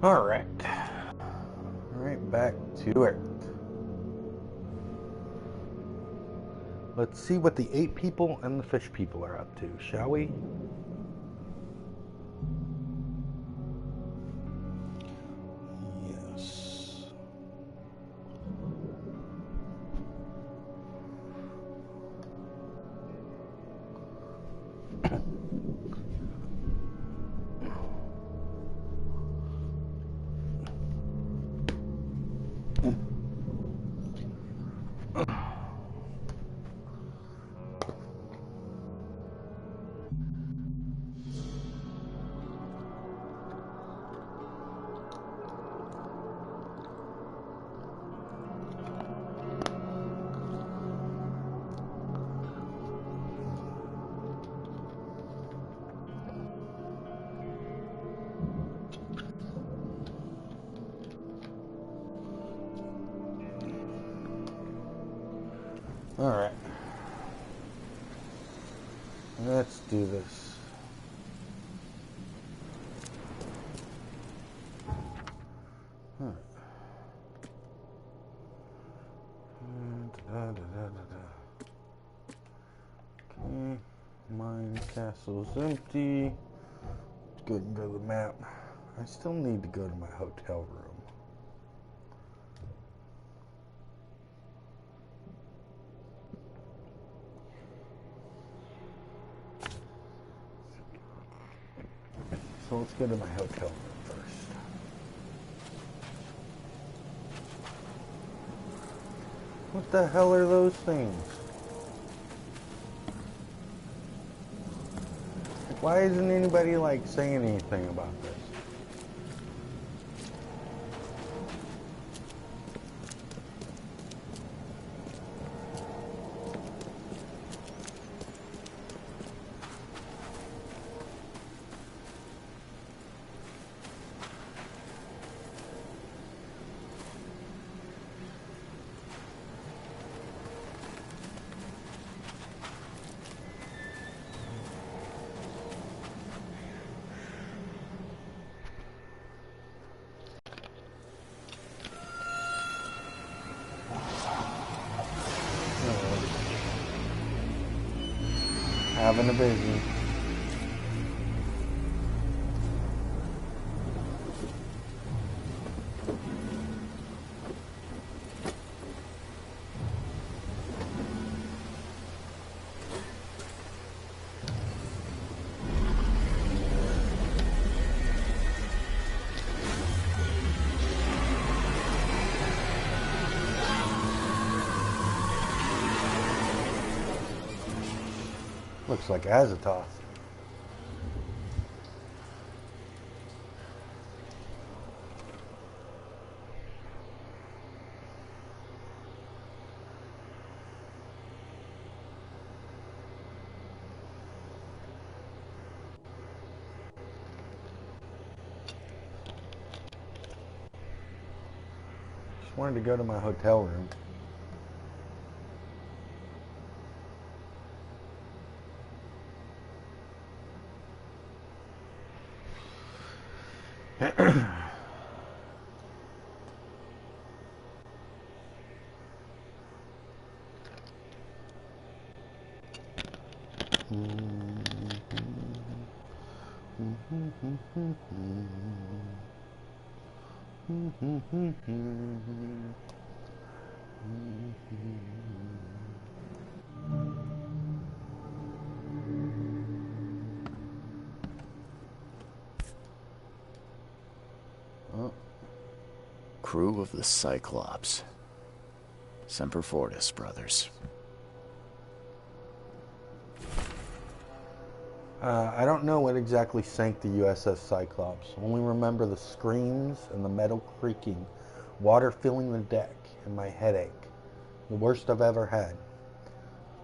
Alright. Alright, back to it. Let's see what the ape people and the fish people are up to, shall we? Yes. Alright. Let's do this. Alright. Okay. Mine castle's empty. Let's go and go to the map. I still need to go to my hotel room. So let's go to my hotel room first. What the hell are those things? Why isn't anybody like saying anything about this? Having a busy. Looks like Azathoth. Just wanted to go to my hotel room. Crew of the Cyclops. Semper Fortis, brothers. I don't know what exactly sank the USS Cyclops. Only remember the screams and the metal creaking, water filling the deck, and my headache. The worst I've ever had.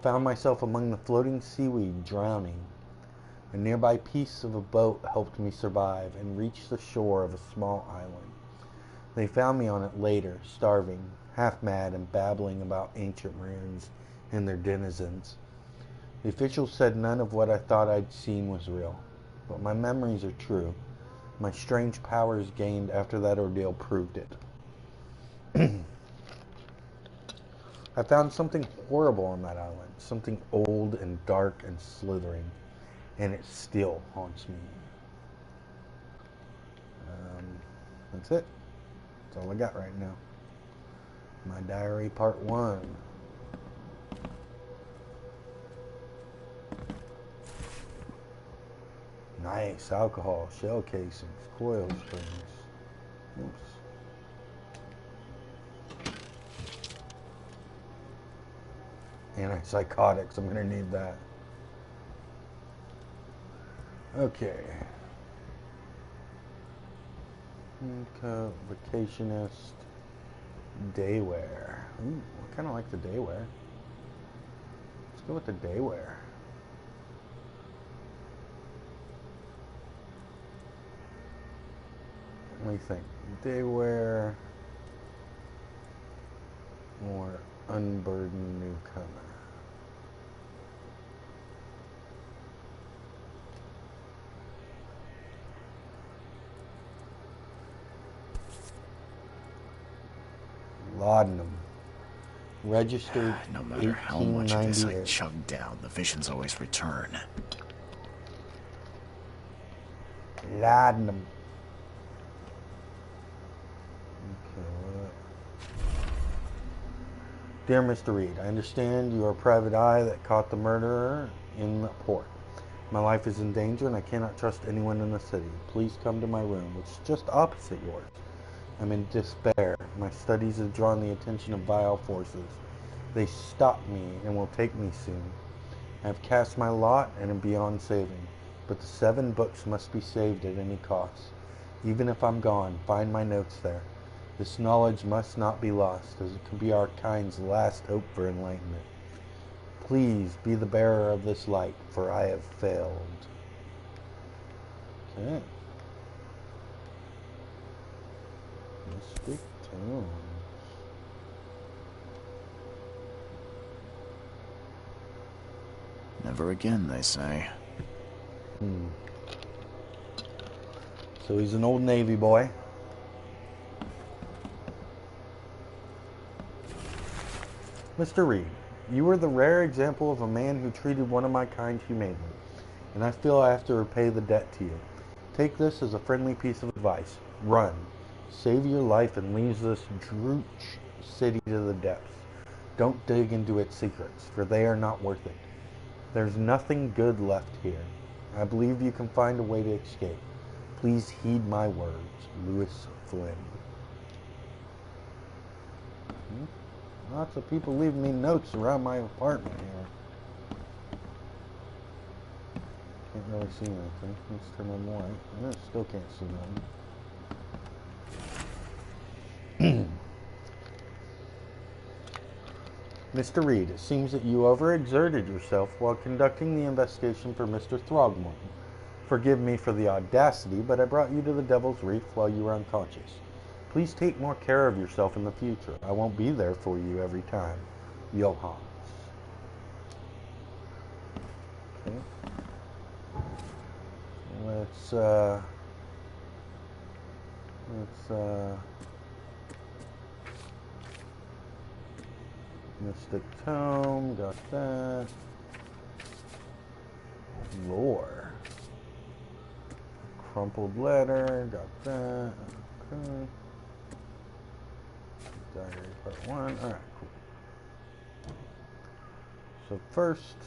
Found myself among the floating seaweed, drowning. A nearby piece of a boat helped me survive and reach the shore of a small island. They found me on it later, starving, half mad and babbling about ancient ruins and their denizens. The officials said none of what I thought I'd seen was real, but my memories are true. My strange powers gained after that ordeal proved it. I found something horrible on that island, something old and dark and slithering, and it still haunts me. That's it. That's all I got right now. My diary, part 1. Nice alcohol, shell casings, coil springs. Oops. Antipsychotics, I'm gonna need that. Okay. Vacationist. Daywear. Ooh, I kind of like the daywear. Let's go with the daywear. What do you think? Daywear or unburdened newcomer? Laudanum. Registered No matter how much of this I 1898. chug down, the visions always return. Laudanum. Okay. Dear Mr. Reed, I understand you are a private eye that caught the murderer in the port. My life is in danger and I cannot trust anyone in the city. Please come to my room, which is just opposite yours. I'm in despair. My studies have drawn the attention of vile forces. They stop me and will take me soon. I have cast my lot and am beyond saving, but the 7 books must be saved at any cost. Even if I'm gone, find my notes there. This knowledge must not be lost, as it could be our kind's last hope for enlightenment. Please be the bearer of this light, for I have failed. Okay. Mystic Tones. Never again, they say. So he's an old Navy boy. Mr. Reed, you are the rare example of a man who treated one of my kind humanely, and I feel I have to repay the debt to you. Take this as a friendly piece of advice. Run. Save your life and leave this Drooch city to the depths. Don't dig into its secrets, for they are not worth it. There's nothing good left here. I believe you can find a way to escape. Please heed my words. Lewis Flynn. Lots of people leaving me notes around my apartment here. Can't really see anything. Let's turn on the light. I still can't see nothing. Mr. Reed, it seems that you overexerted yourself while conducting the investigation for Mr. Throgmorton. Forgive me for the audacity, but I brought you to the Devil's Reef while you were unconscious. Please take more care of yourself in the future. I won't be there for you every time. Johannes. Okay. Let's Mystic Tome, got that. Lore. Crumpled letter, got that. Okay. Diary part 1. Alright, cool. So first,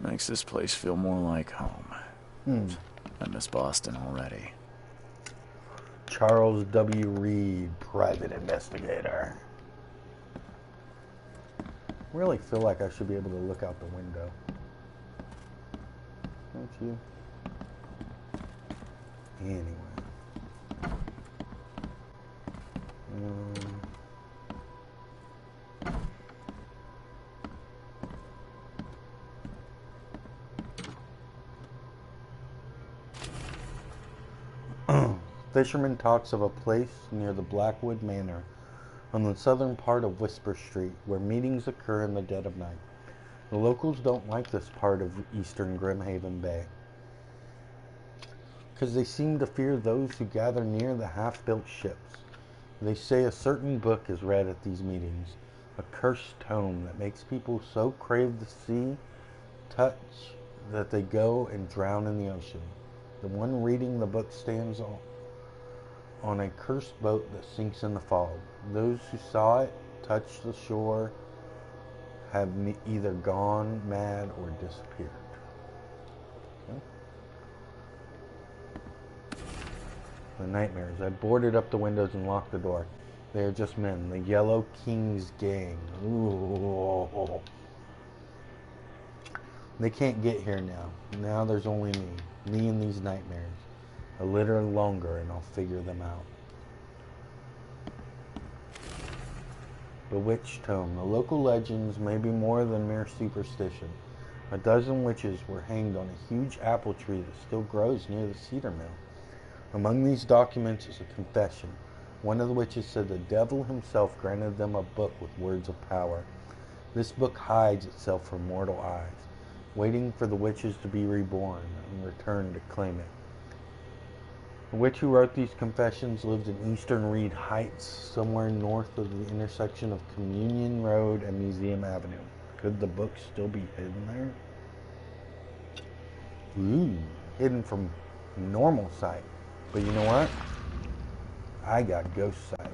Makes this place feel more like home. I miss Boston already. Charles W. Reed, private investigator. Really feel like I should be able to look out the window. Don't you? Anyway. Fisherman talks of a place near the Blackwood Manor on the southern part of Whisper Street where meetings occur in the dead of night. The locals don't like this part of eastern Grimhaven Bay, because they seem to fear those who gather near the half-built ships. They say a certain book is read at these meetings, a cursed tome that makes people so crave the sea touch that they go and drown in the ocean. The one reading the book stands on a cursed boat that sinks in the fog. Those who saw it touch the shore have either gone mad or disappeared. Okay. The nightmares. I boarded up the windows and locked the door. They are just men. The Yellow King's gang. Ooh. They can't get here now. Now there's only me. Me and these nightmares. A little longer and I'll figure them out. Bewitched Tome. The local legends may be more than mere superstition. A dozen witches were hanged on a huge apple tree that still grows near the cedar mill. Among these documents is a confession. One of the witches said the devil himself granted them a book with words of power. This book hides itself from mortal eyes, waiting for the witches to be reborn and return to claim it. The witch who wrote these confessions lived in eastern Reed Heights, somewhere north of the intersection of Communion Road and Museum Avenue. Could the book still be hidden there? Ooh, hidden from normal sight. But you know what? I got ghost sight.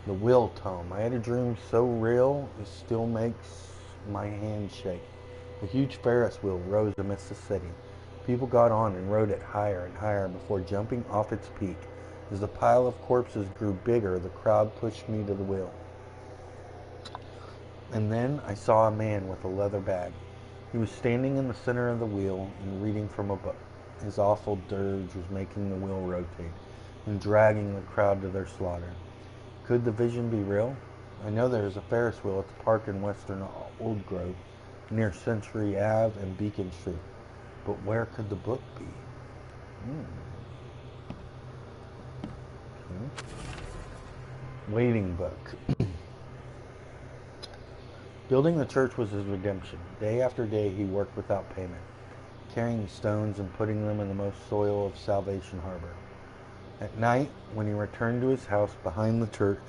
The Will Tome. I had a dream so real it still makes my hand shake. A huge Ferris wheel rose amidst the city. People got on and rode it higher and higher before jumping off its peak. As the pile of corpses grew bigger, the crowd pushed me to the wheel. And then I saw a man with a leather bag. He was standing in the center of the wheel and reading from a book. His awful dirge was making the wheel rotate and dragging the crowd to their slaughter. Could the vision be real? I know there is a Ferris wheel at the park in western Old Grove, near Century Ave and Beacon Street. But where could the book be? Okay. Waiting book. Building the church was his redemption. Day after day he worked without payment, carrying stones and putting them in the most soil of Salvation Harbor. At night, when he returned to his house behind the church,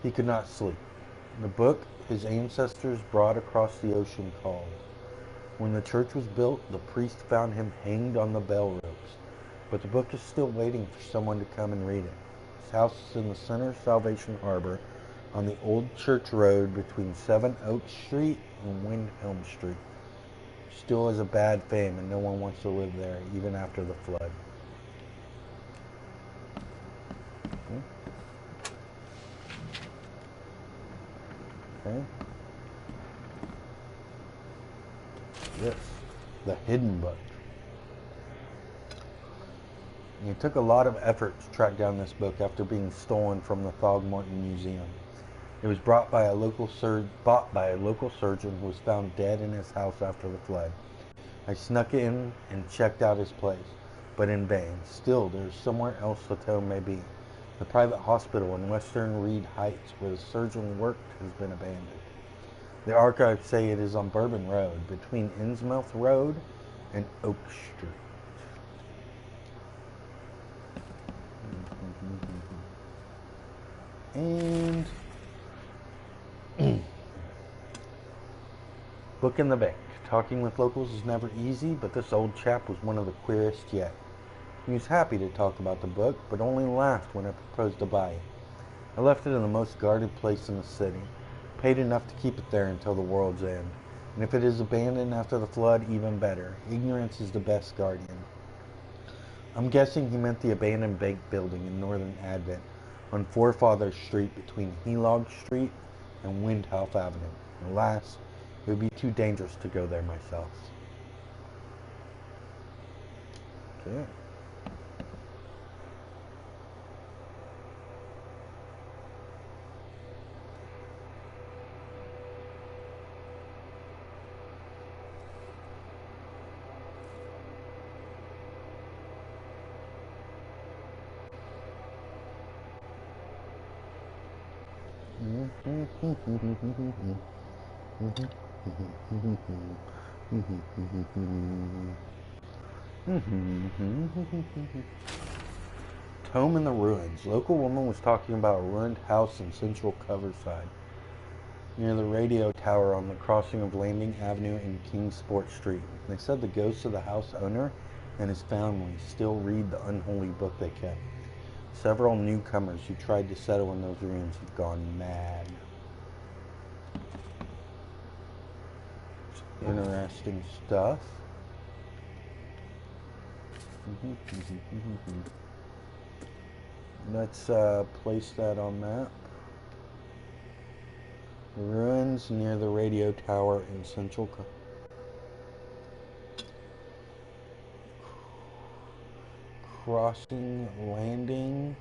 he could not sleep. The book his ancestors brought across the ocean called. When the church was built, the priest found him hanged on the bell ropes. But the book is still waiting for someone to come and read it. His house is in the center of Salvation Harbor on the old church road between 7 Oak Street and Windhelm Street. Still has a bad fame and no one wants to live there even after the flood. Okay. This, the Hidden Book. It took a lot of effort to track down this book after being stolen from the Throgmorton Museum. It was bought by a local surgeon who was found dead in his house after the flood. I snuck in and checked out his place, but in vain. Still, there is somewhere else the tome may be. The private hospital in western Reed Heights where the surgeon worked has been abandoned. The archives say it is on Bourbon Road, between Innsmouth Road and Oak Street. And book in the bank. Talking with locals is never easy, but this old chap was one of the queerest yet. He was happy to talk about the book, but only laughed when I proposed to buy it. I left it in the most guarded place in the city, paid enough to keep it there until the world's end. And if it is abandoned after the flood, even better. Ignorance is the best guardian. I'm guessing he meant the abandoned bank building in Northern Advent on Forefathers Street between Helog Street and Windhelm Avenue. Alas, it would be too dangerous to go there myself. Okay. Tome in the ruins. Local woman was talking about a ruined house in central Coverside, near the radio tower on the crossing of Landing Avenue and Kingsport Street. They said the ghosts of the house owner and his family still read the unholy book they kept. Several newcomers who tried to settle in those ruins have gone mad. Interesting stuff. Let's place that on map. Ruins near the radio tower in central Crossing, Landing,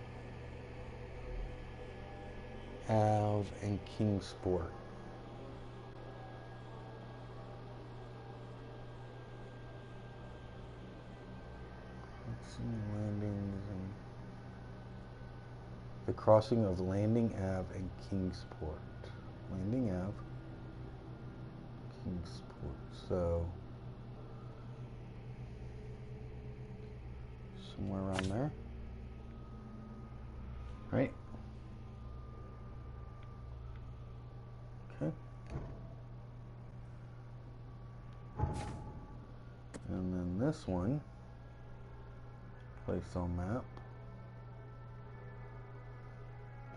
Ave, and Kingsport. Landings and the crossing of Landing Ave and Kingsport. Landing Ave, Kingsport. So somewhere around there, right? Okay. And then this one, place on map.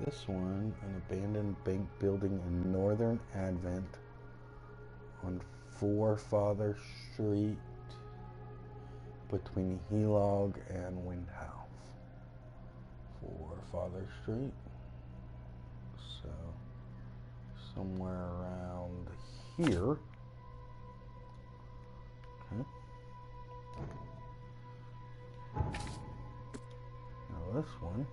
This one, an abandoned bank building in Northern Advent on Forefather Street between Helog and Windhouse. Forefather Street. So, somewhere around here. Okay. Now this one.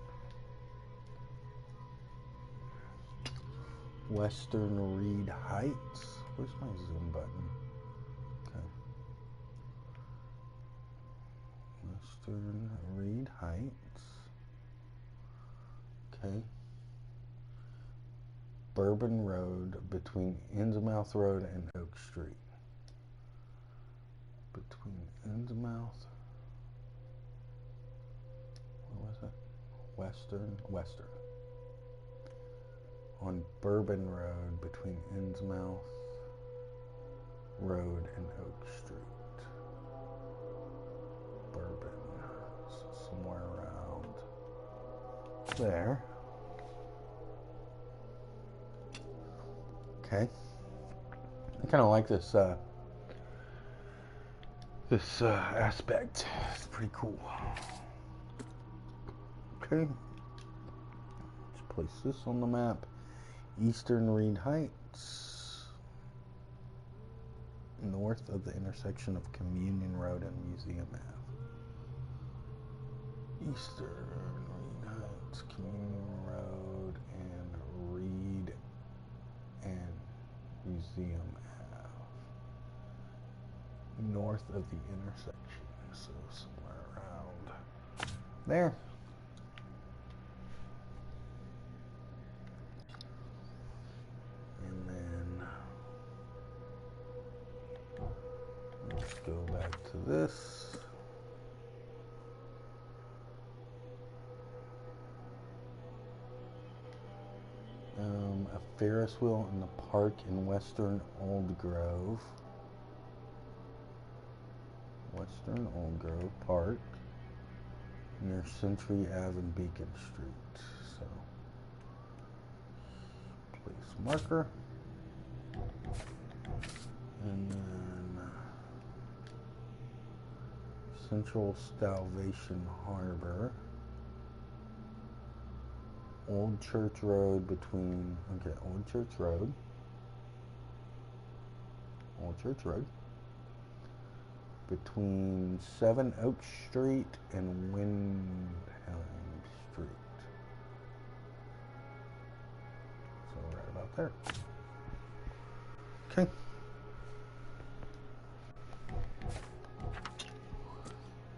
Western Reed Heights. Where's my zoom button? Okay. Western Reed Heights. Okay. Bourbon Road between Innsmouth Road and Oak Street. Between Innsmouth. Where was it? Western. On Bourbon Road between Innsmouth Road and Oak Street. Bourbon. So somewhere around there. Okay. I kind of like this aspect. It's pretty cool. Okay. Let's place this on the map. Eastern Reed Heights, north of the intersection of Communion Road and Museum Ave. Eastern Reed Heights, Communion Road, and Reed and Museum Ave. North of the intersection, so somewhere around there. Go back to this. A Ferris wheel in the park in Western Old Grove. Western Old Grove Park near Century Ave and Beacon Street. So, place marker. And then Central Salvation Harbor, Old Church Road between, Old Church Road, between 7 Oak Street and Windhelm Street. So right about there. Okay.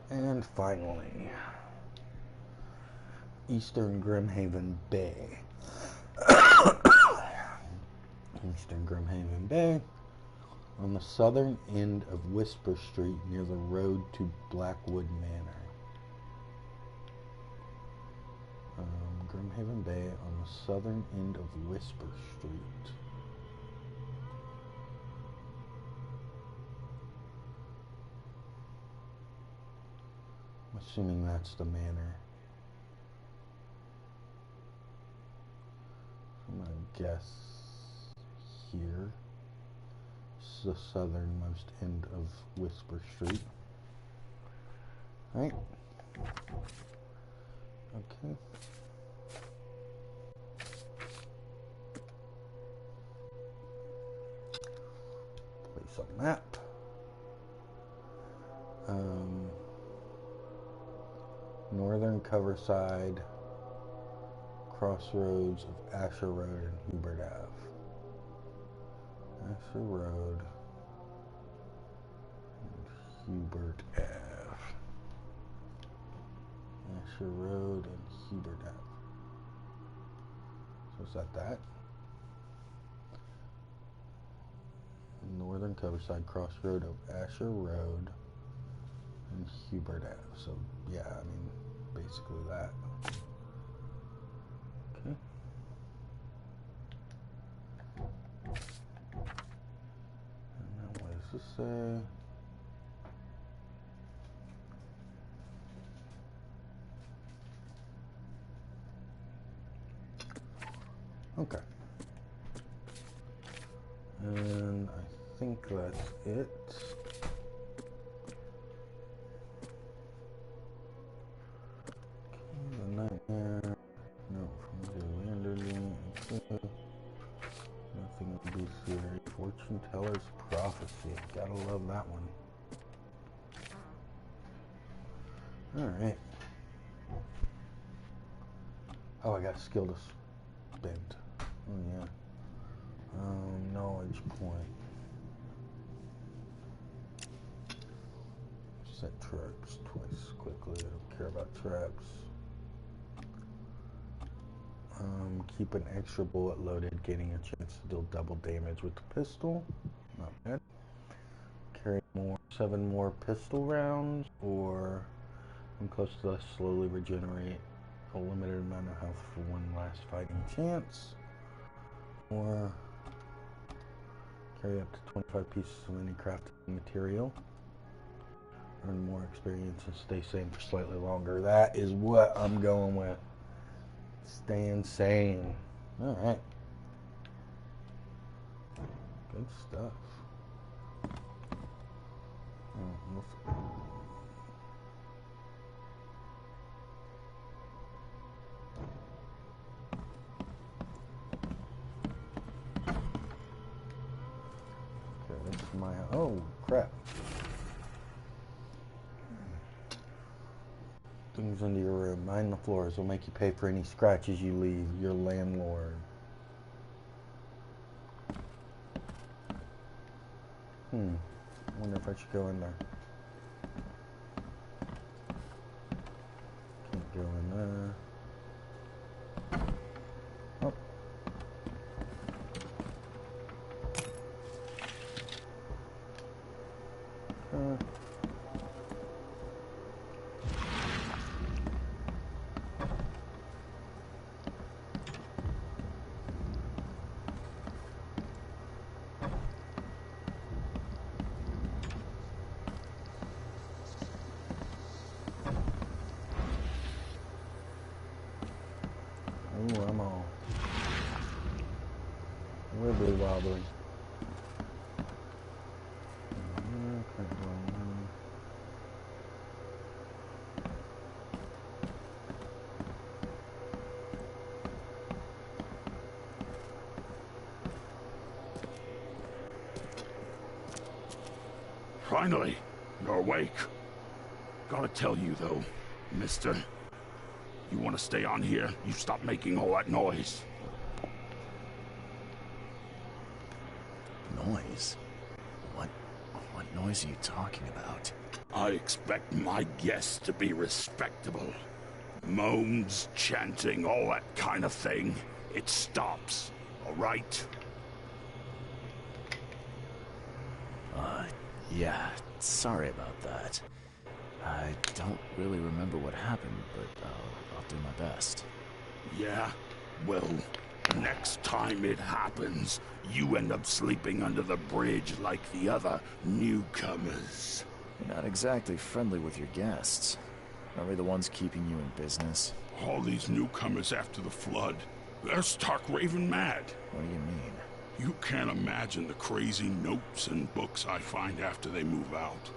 And finally, Eastern Grimhaven Bay. Grimhaven Bay, on the southern end of Whisper Street near the road to Blackwood Manor. Grimhaven Bay on the southern end of Whisper Street. I'm assuming that's the manor. I'm going to guess here. It's the southernmost end of Whisper Street. Right? Okay. Place a map. Northern Coverside, crossroads of Asher Road and Hubert Ave. Asher Road and Hubert Ave. Asher Road and Hubert Ave. So is that? Northern Coverside, crossroad of Asher Road and Hubert Ave. So yeah, I mean, basically that. Okay. And then what does this say? Okay. And I think that's it. The nightmare. No, from the Landerly. Okay. Nothing to be serious. Fortune teller's prophecy. Gotta love that one. Alright. Oh, I got a skill to spend. Oh, yeah. Knowledge point. Set traps twice quickly. I don't care about traps. Keep an extra bullet loaded, gaining a chance to deal double damage with the pistol. Not bad. Carry 7 more pistol rounds, or I'm close to less, slowly regenerate a limited amount of health for one last fighting chance. Or carry up to 25 pieces of any crafted material. Earn more experience and stay sane for slightly longer. That is what I'm going with. Staying sane. Alright. Good stuff. Okay, that's my... Oh, crap. Things into your room. Mind the floors will make you pay for any scratches you leave. Your landlord. I wonder if I should go in there. Can't go in there. Oh. Ooh, I'm all wibbly wobbly. Finally, you're awake. Gotta tell you though, mister. You want to stay on here, you stop making all that noise. Noise? What noise are you talking about? I expect my guests to be respectable. Moans, chanting, all that kind of thing. It stops, all right? Yeah, sorry about that. I don't really remember what happened, but I'll do my best. Yeah? Well, next time it happens, you end up sleeping under the bridge like the other newcomers. You're not exactly friendly with your guests. Are we the ones keeping you in business? All these newcomers after the flood, they're stark raving mad. What do you mean? You can't imagine the crazy notes and books I find after they move out.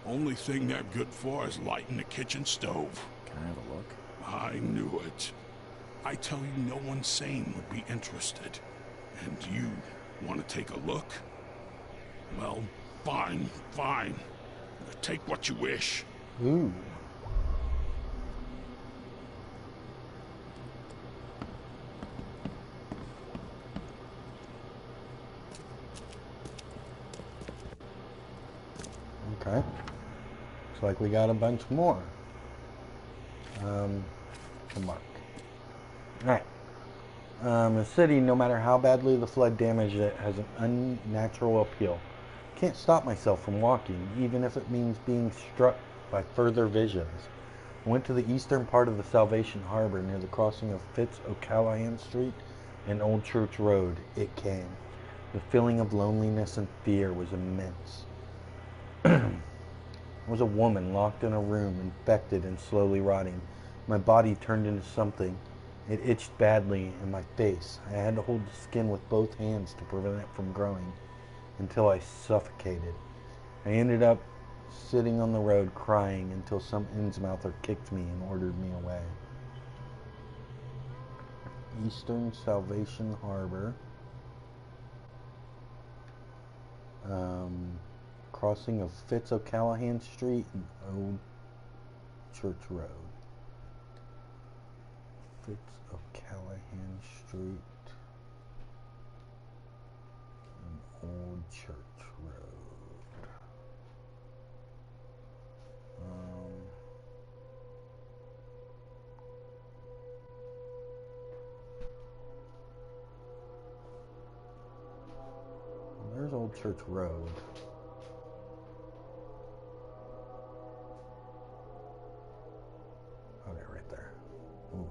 Only thing they're good for is lighting the kitchen stove. Can I have a look? I knew it. I tell you, no one sane would be interested. And you want to take a look? Well, fine. Take what you wish. Ooh. Okay. Looks like we got a bunch more. To mark. Alright. The city, no matter how badly the flood damaged it, has an unnatural appeal. Can't stop myself from walking, even if it means being struck by further visions. I went to the eastern part of the Salvation Harbor near the crossing of Fitz O'Callahan Street and Old Church Road. It came. The feeling of loneliness and fear was immense. I was a woman locked in a room, infected and slowly rotting. My body turned into something. It itched badly in my face. I had to hold the skin with both hands to prevent it from growing, until I suffocated. I ended up sitting on the road crying until some Innsmouther kicked me and ordered me away. Eastern Salvation Harbor. Crossing of Fitz O'Callahan Street and Old Church Road. Fitz O'Callahan Street and Old Church Road. There's Old Church Road. Okay, right there. Ooh.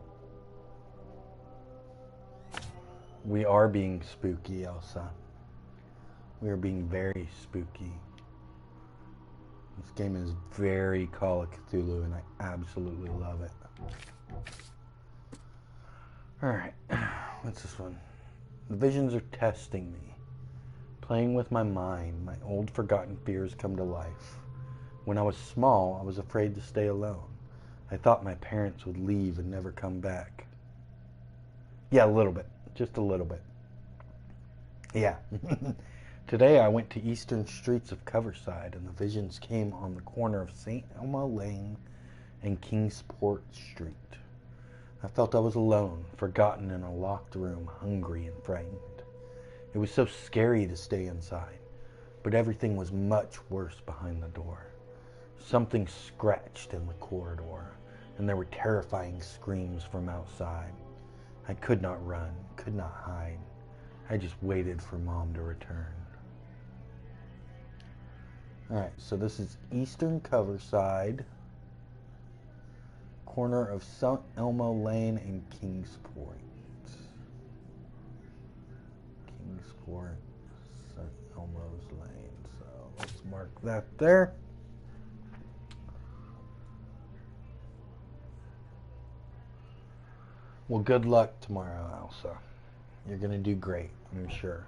We are being spooky, Elsa. We are being very spooky. This game is very Call of Cthulhu, and I absolutely love it. Alright, what's this one? The visions are testing me. Playing with my mind, my old forgotten fears come to life. When I was small, I was afraid to stay alone. I thought my parents would leave and never come back. Yeah, a little bit. Just a little bit. Yeah. Today I went to eastern streets of Coverside, and the visions came on the corner of St. Elmo Lane and Kingsport Street. I felt I was alone, forgotten in a locked room, hungry and frightened. It was so scary to stay inside, but everything was much worse behind the door. Something scratched in the corridor, and there were terrifying screams from outside. I could not run, could not hide. I just waited for Mom to return. Alright, so this is Eastern Coverside, corner of St. Elmo Lane and Kingsport. Kingsport, St. Elmo's Lane. So let's mark that there. Well, good luck tomorrow, Elsa. You're going to do great, I'm sure.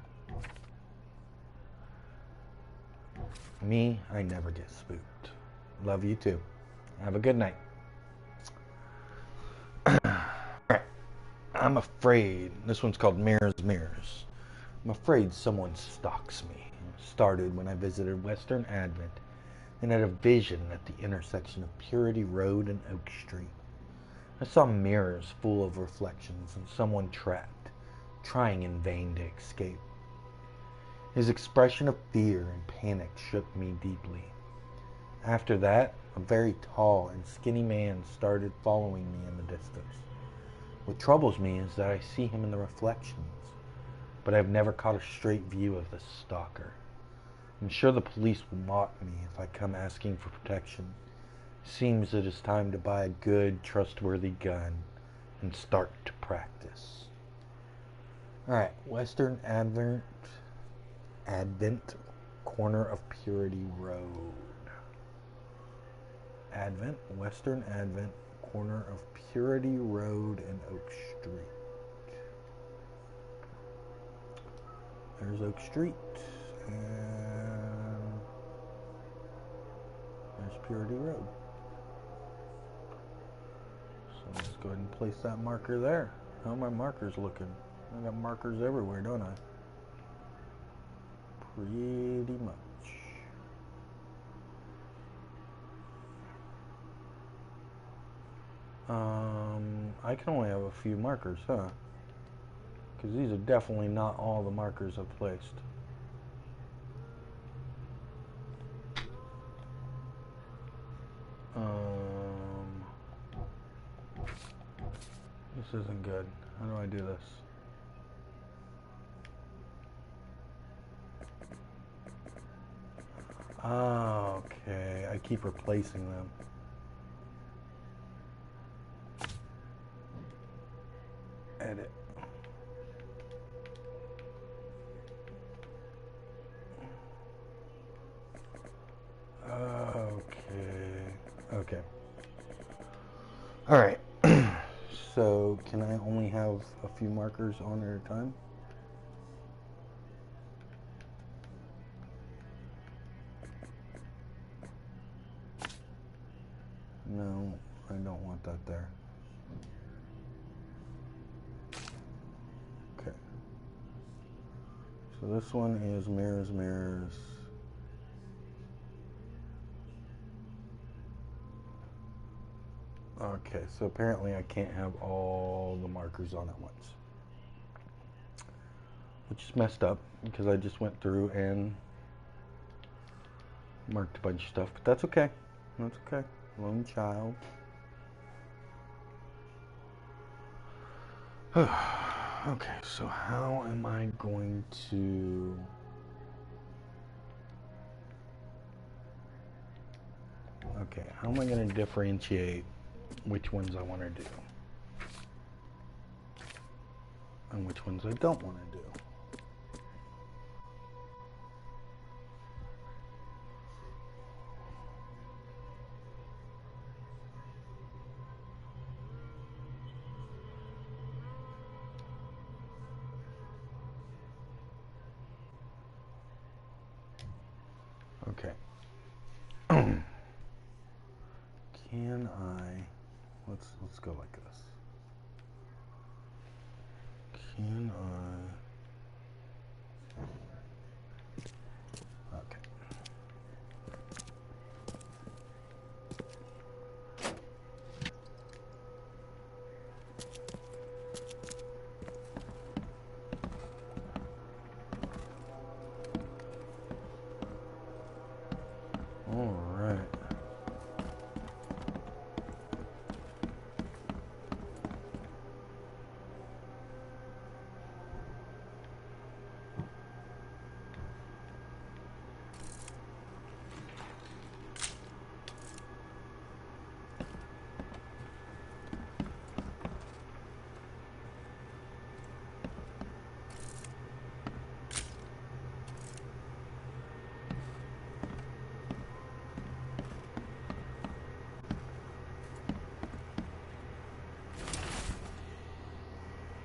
Me, I never get spooked. Love you too. Have a good night. Alright. I'm afraid. This one's called Mirrors, Mirrors. I'm afraid someone stalks me. It started when I visited Western Advent and had a vision at the intersection of Purity Road and Oak Street. I saw mirrors full of reflections and someone trapped, trying in vain to escape. His expression of fear and panic shook me deeply. After that, a very tall and skinny man started following me in the distance. What troubles me is that I see him in the reflections, but I've never caught a straight view of the stalker. I'm sure the police will mock me if I come asking for protection. Seems it is time to buy a good, trustworthy gun and start to practice. Alright, Western Advent, corner of Purity Road. Western Advent, corner of Purity Road and Oak Street. There's Oak Street, and there's Purity Road. So let's go ahead and place that marker there. How are my markers looking? I got markers everywhere, don't I? Pretty much. I can only have a few markers, huh? Because these are definitely not all the markers I've placed. This isn't good. How do I do this? Oh, okay. I keep replacing them. Edit. Okay. Alright. So, can I only have a few markers on at a time? No, I don't want that there. Okay. So this one is mirrors. Okay, so apparently I can't have all the markers on at once. Which is messed up, because I just went through and marked a bunch of stuff, but that's okay. That's okay. Lone child. Okay, so how am I going to... Okay, how am I going to differentiate which ones I want to do and which ones I don't want to do? Okay. Can I... Let's go like this. Can I... Okay. All right.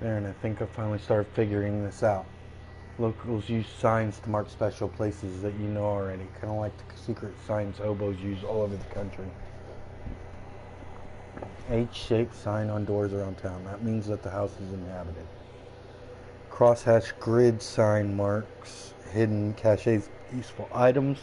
There, and I think I finally started figuring this out. Locals use signs to mark special places that you know already, kind of like the secret signs hobos use all over the country. H-shaped sign on doors around town. That means that the house is inhabited. Crosshatch grid sign marks hidden caches useful items.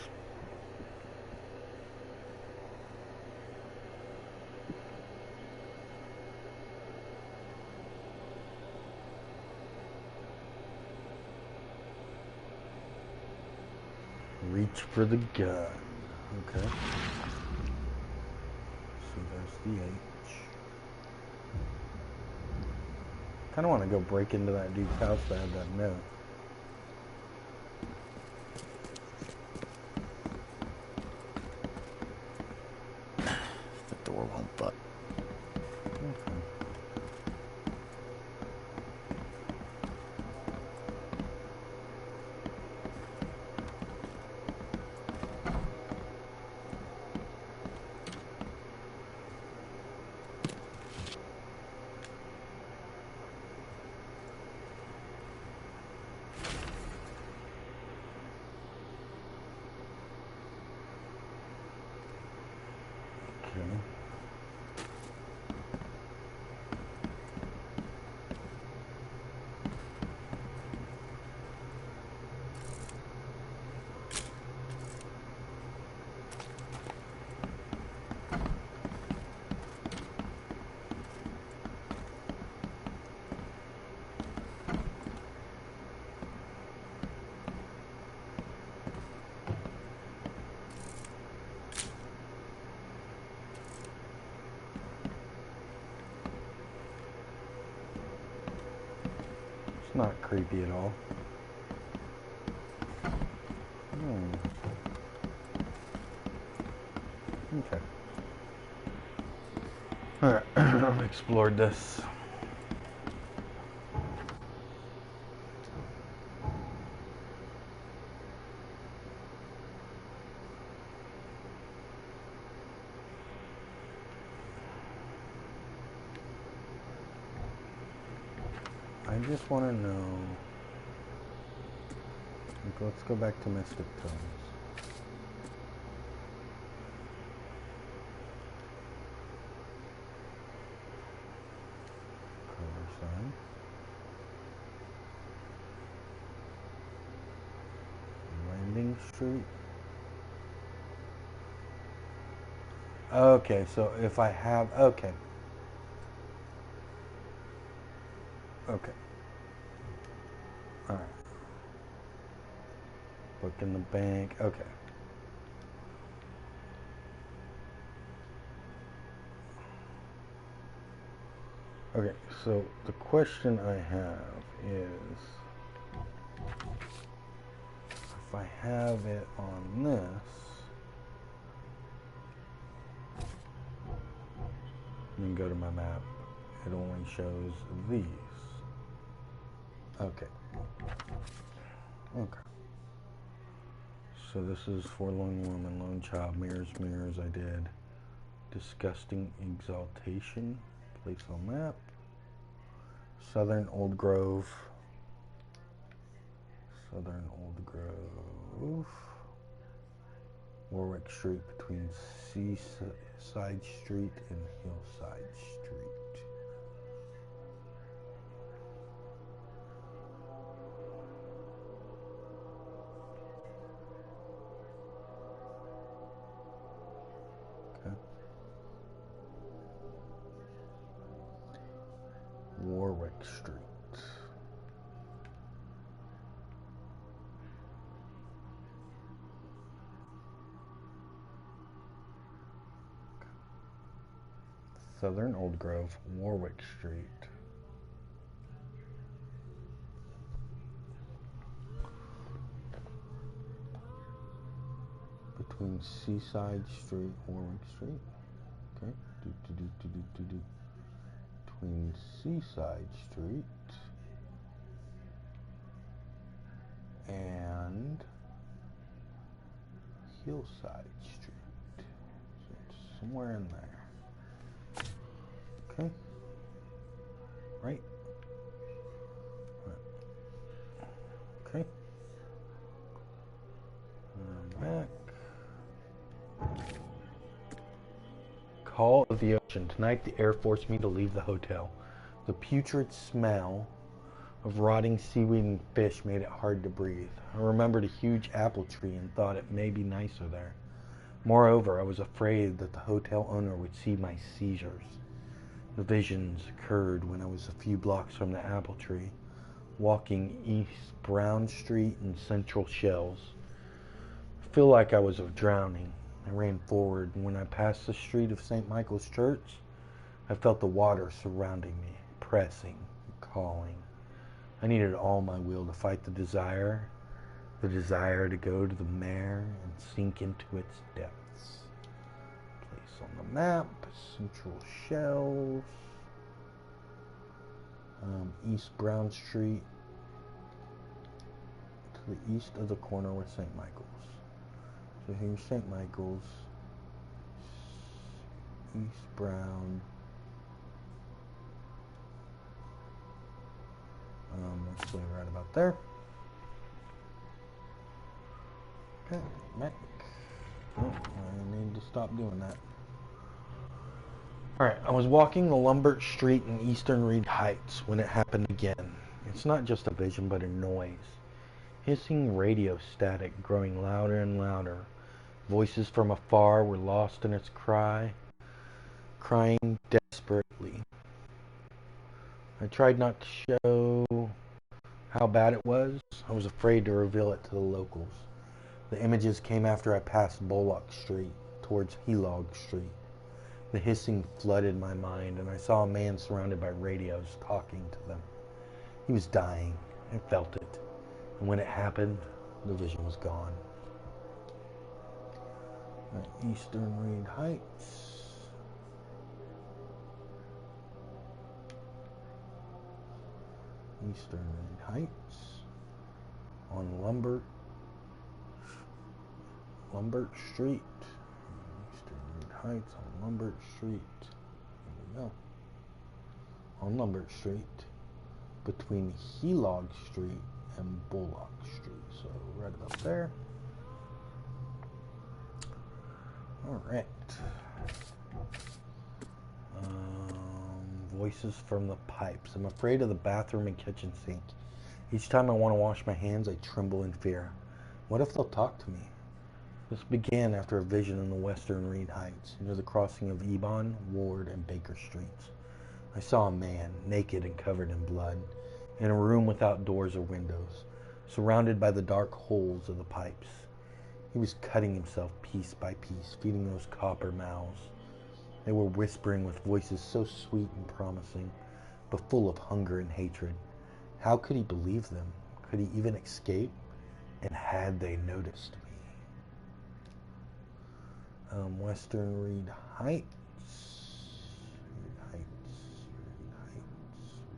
Reach for the gun. Okay. So there's the H. Kind of want to go break into that dude's house that had that note. but... Okay. Okay. It's not creepy at all. Okay. Alright, I've explored this. I just want to know. Let's go back to Mystic Tones. Color sign. Landing Street. Okay, so if I have. Okay. Okay. Alright. Book in the bank. Okay. Okay, so the question I have is if I have it on this, and then go to my map, it only shows these. Okay. Okay. So this is Forlorn Woman, Lone Child, Mirrors, Mirrors, I did. Disgusting Exaltation, place on map. Southern Old Grove. Southern Old Grove. Warwick Street between Seaside Street and Hillside Street. Okay. Warwick Street. Southern Old Grove, Warwick Street. Between Seaside Street, Warwick Street. Okay. Between Seaside Street and Hillside Street. So it's somewhere in there. Okay. Right. Okay. Back. Call of the ocean. Tonight the air forced me to leave the hotel. The putrid smell of rotting seaweed and fish made it hard to breathe. I remembered a huge apple tree and thought it may be nicer there. Moreover, I was afraid that the hotel owner would see my seizures. The visions occurred when I was a few blocks from the apple tree, walking East Brown Street and Central Shells. I feel like I was drowning. I ran forward, and when I passed the street of St. Michael's Church, I felt the water surrounding me, pressing, calling. I needed all my will to fight the desire to go to the mare and sink into its depths. Place on the map. Central Shells. East Brown Street. To the east of the corner with St. Michael's. So here's St. Michael's. East Brown. Let's say right about there. Okay, back. Oh, I need to stop doing that. Alright, I was walking the Lumbert Street in Eastern Reed Heights when it happened again. It's not just a vision, but a noise. Hissing radio static growing louder and louder. Voices from afar were lost in its cry, crying desperately. I tried not to show how bad it was. I was afraid to reveal it to the locals. The images came after I passed Bullock Street towards Helog Street. The hissing flooded my mind, and I saw a man surrounded by radios talking to them. He was dying. I felt it. And when it happened, the vision was gone. Eastern Reed Heights. Eastern Reed Heights. On Lumbert Street. Eastern Reed Heights on Lumbert Street. There we go. On Lumbert Street. Between Helog Street and Bullock Street. So right about there. Alright. Voices from the pipes. I'm afraid of the bathroom and kitchen sink. Each time I want to wash my hands, I tremble in fear. What if they'll talk to me? This began after a vision in the Western Reed Heights, near the crossing of Ebon, Ward, and Baker Streets. I saw a man, naked and covered in blood, in a room without doors or windows, surrounded by the dark holes of the pipes. He was cutting himself piece by piece, feeding those copper mouths. They were whispering with voices so sweet and promising, but full of hunger and hatred. How could he believe them? Could he even escape? And had they noticed me? Western Reed Heights.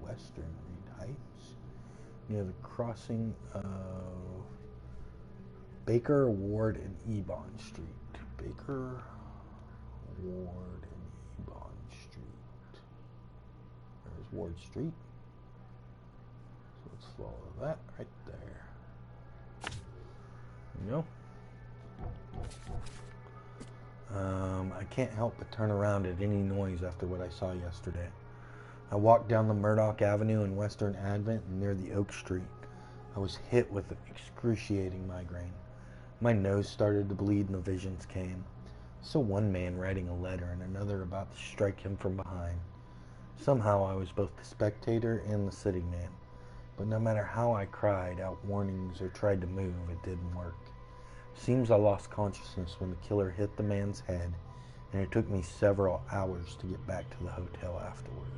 Western Reed Heights. Near the crossing of Baker, Ward, and Ebon Street. Baker, Ward, and Ebon Street. There's Ward Street. So let's follow that right there. There you go. I can't help but turn around at any noise after what I saw yesterday. I walked down the Murdoch Avenue in Western Advent and near the Oak Street. I was hit with excruciating migraine. My nose started to bleed and the visions came. I saw one man writing a letter and another about to strike him from behind. Somehow I was both the spectator and the sitting man. But no matter how I cried out warnings or tried to move, it didn't work. Seems I lost consciousness when the killer hit the man's head, and it took me several hours to get back to the hotel afterwards.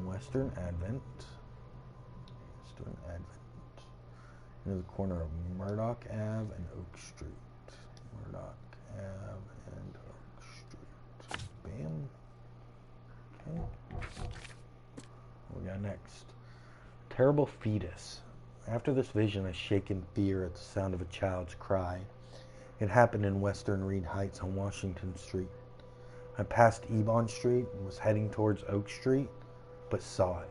Western Advent. Near the corner of Murdoch Ave and Oak Street. Murdoch Ave and Oak Street. Bam. Okay. What we got next? Terrible fetus. After this vision, I shake in fear at the sound of a child's cry. It happened in Western Reed Heights on Washington Street. I passed Ebon Street and was heading towards Oak Street, but saw it.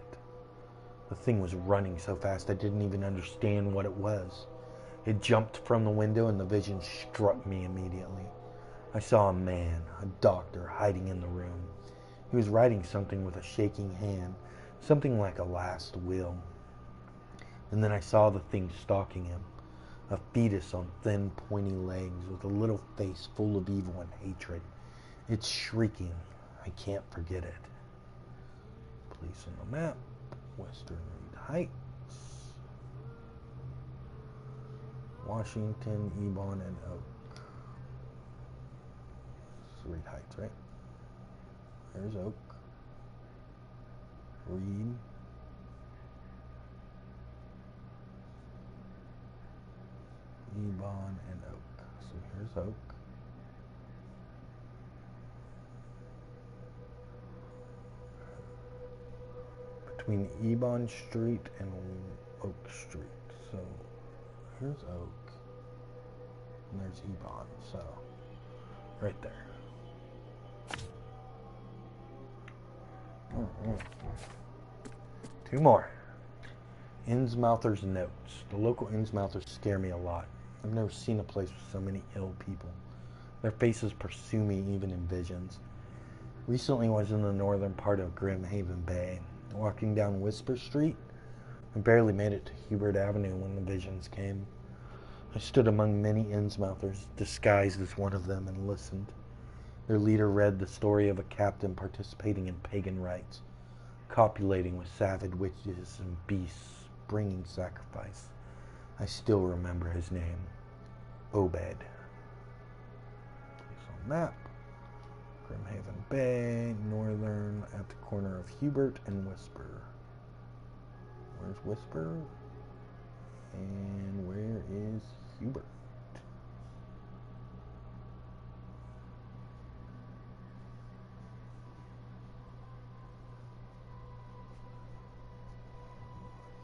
The thing was running so fast I didn't even understand what it was. It jumped from the window and the vision struck me immediately. I saw a man, a doctor, hiding in the room. He was writing something with a shaking hand, something like a last will. And then I saw the thing stalking him, a fetus on thin, pointy legs with a little face full of evil and hatred. It's shrieking. I can't forget it. Place on the map. Western Reed Heights. Washington, Ebon, and Oak. It's Reed Heights, right? There's Oak. Reed. Ebon, and Oak. So here's Oak. between Ebon Street and Oak Street. So here's Oak, and there's Ebon. So right there. Two more. Innsmouther's notes. The local Innsmouthers scare me a lot. I've never seen a place with so many ill people. Their faces pursue me even in visions. Recently I was in the northern part of Grimhaven Bay. Walking down Whisper Street, I barely made it to Hubert Avenue when the visions came. I stood among many Innsmouthers, disguised as one of them, and listened. Their leader read the story of a captain participating in pagan rites, copulating with savage witches and beasts, bringing sacrifice. I still remember his name, Obed. Place on map. Grimhaven Bay, northern, at the corner of Hubert and Whisper. Where's Whisper? And where is Hubert?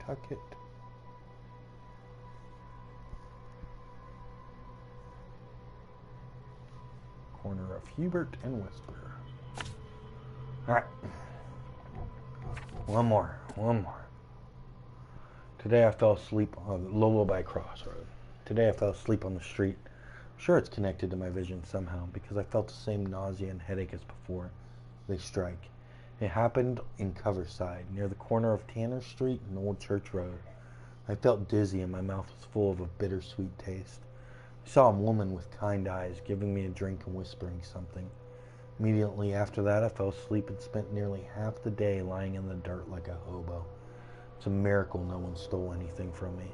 Tucket. Corner of Hubert and Whisper. Alright. One more. Today I fell asleep on Lullaby Crossroad. Today I fell asleep on the street. I'm sure it's connected to my vision somehow because I felt the same nausea and headache as before. They strike. It happened in Coverside, near the corner of Tanner Street and Old Church Road. I felt dizzy and my mouth was full of a bittersweet taste. I saw a woman with kind eyes giving me a drink and whispering something. Immediately after that, I fell asleep and spent nearly half the day lying in the dirt like a hobo. It's a miracle no one stole anything from me.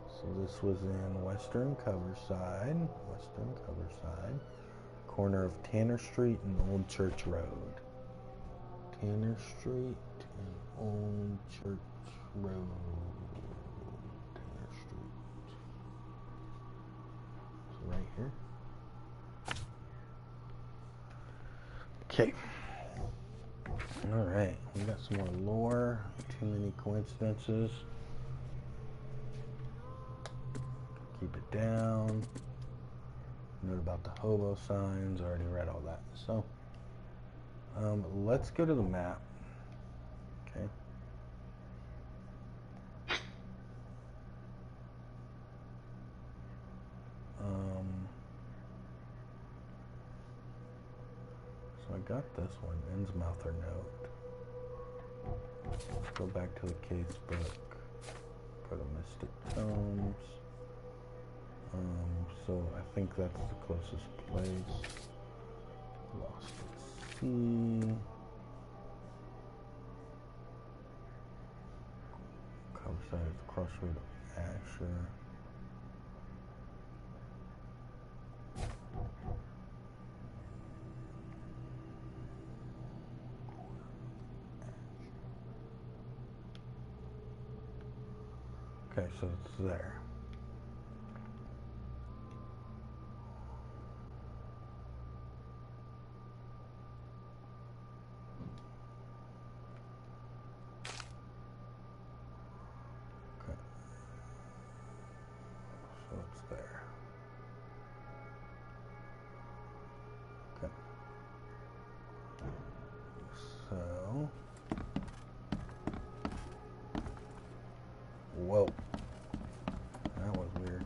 So this was in Western Coverside, corner of Tanner Street and Old Church Road. Tanner Street and Old Church Road. Tanner Street. So right here. Okay. Alright, we got some more lore. Too many coincidences. Keep it down. Note about the hobo signs. I already read all that. So, let's go to the map. Okay. So I got this one, Innsmouther note. Let's go back to the case book. Go to Mystic Tomes. So I think that's the closest place. Lost at Sea. Coverside, Crossroad of Asher. Okay, so it's there. Okay. So it's there. Okay. So, whoa. That was weird.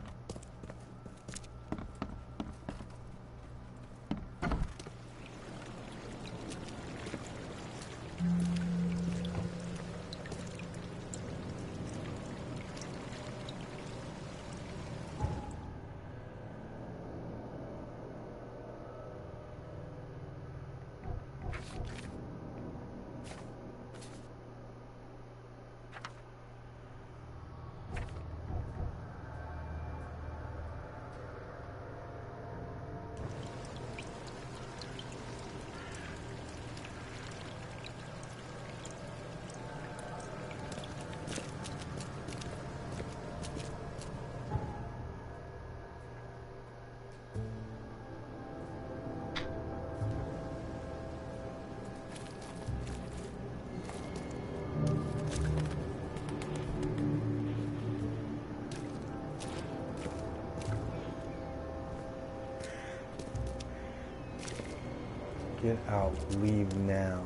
Get out. Leave now.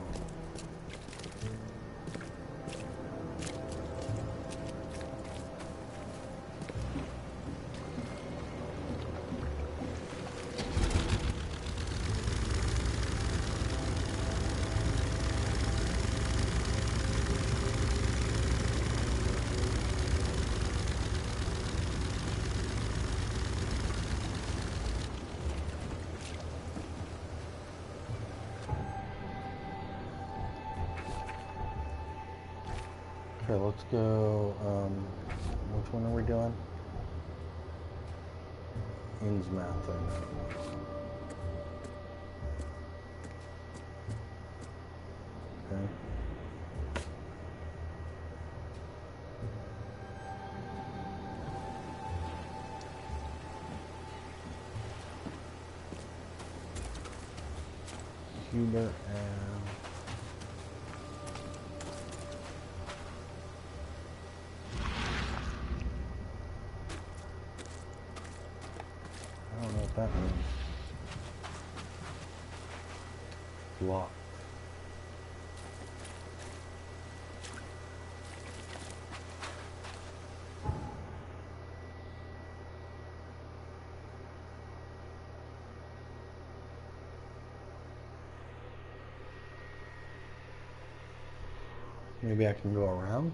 Okay, let's go, which one are we doing? Innsmouth, I know. Okay. Hubert and... I don't know what that means. Locked. Maybe I can go around?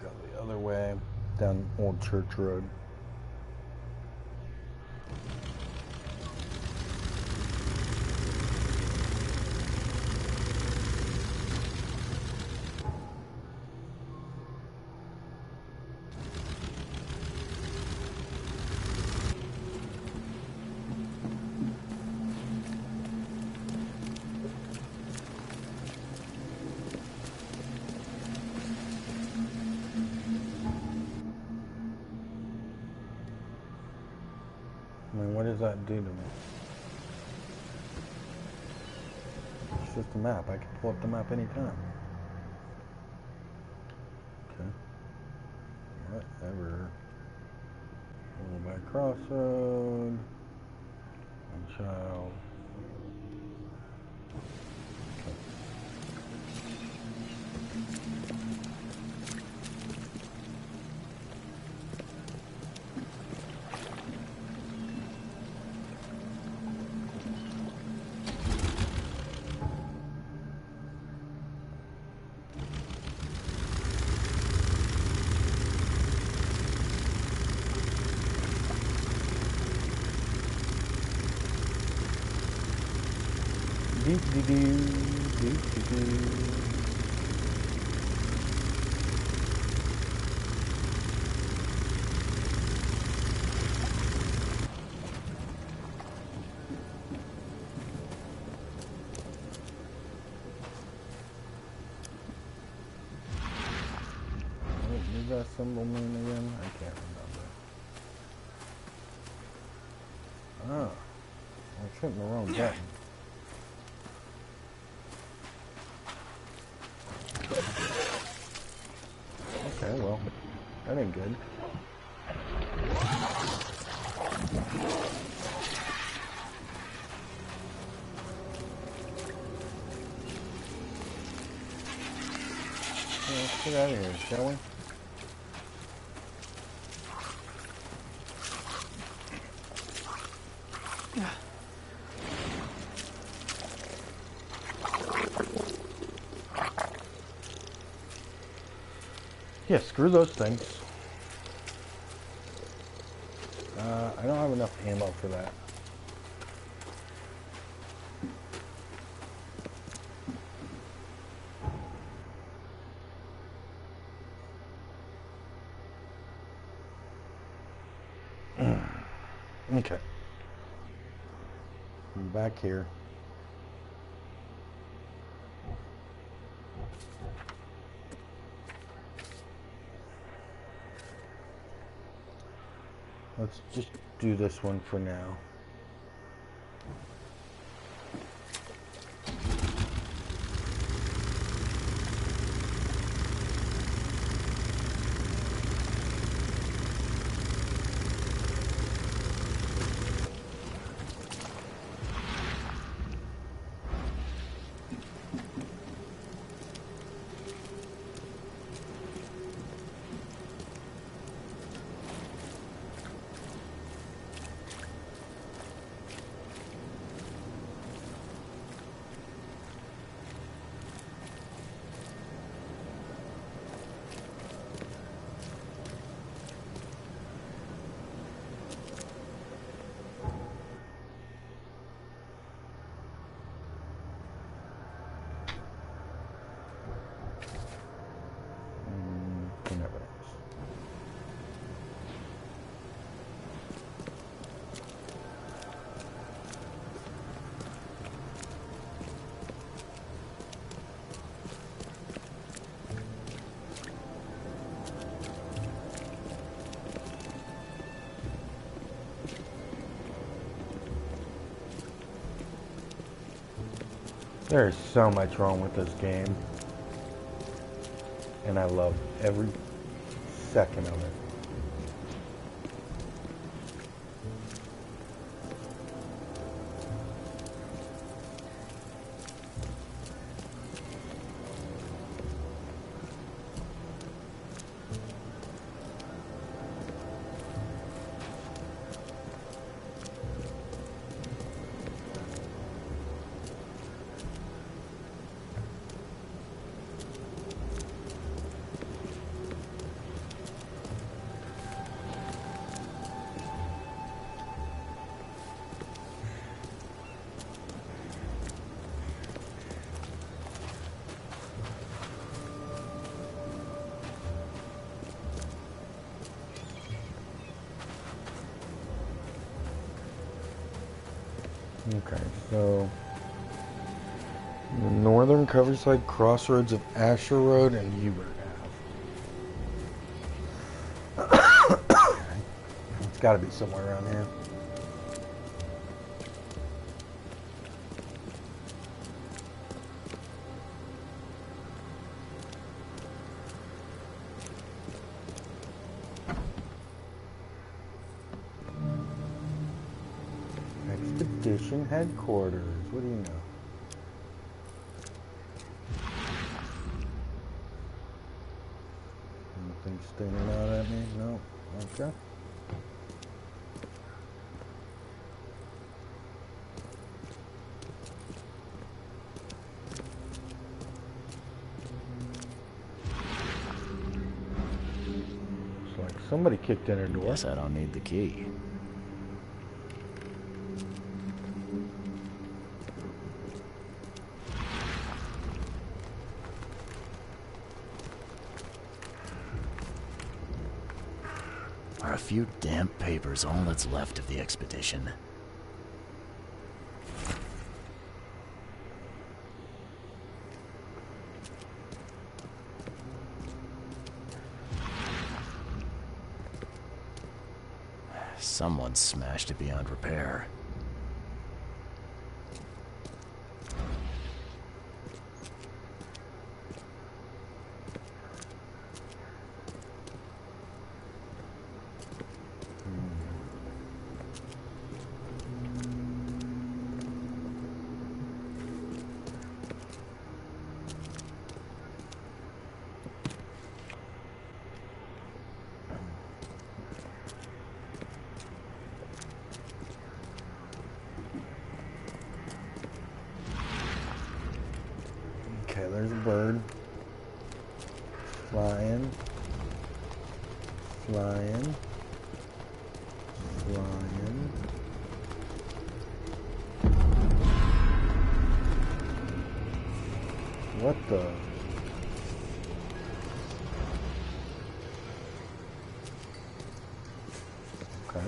Go the other way, down Old Church Road. I mean, what does that do to me? It's just a map. I can pull up the map anytime. Okay. Whatever. By Crossroad. One child. Okay. What does that symbol mean again? I can't remember. Oh, I was hitting the wrong button. Okay, well, that ain't good. Let's get out of here, shall we? Yeah, screw those things. I don't have enough ammo for that. Okay. I'm back here. Let's just do this one for now. Whatever it is. There is so much wrong with this game, and I love every second of it. Okay, so the northern Coverside crossroads of Asher Road and Hubert Ave. It's got to be somewhere around here. Expedition headquarters. What do you know? Anything standing out at me? No. Okay. Looks like somebody kicked in her door. Guess I don't need the key. Are a few damp papers all that's left of the expedition? Someone smashed it beyond repair. Okay, there's a bird. Flying. Flying. Flying. What the? Okay.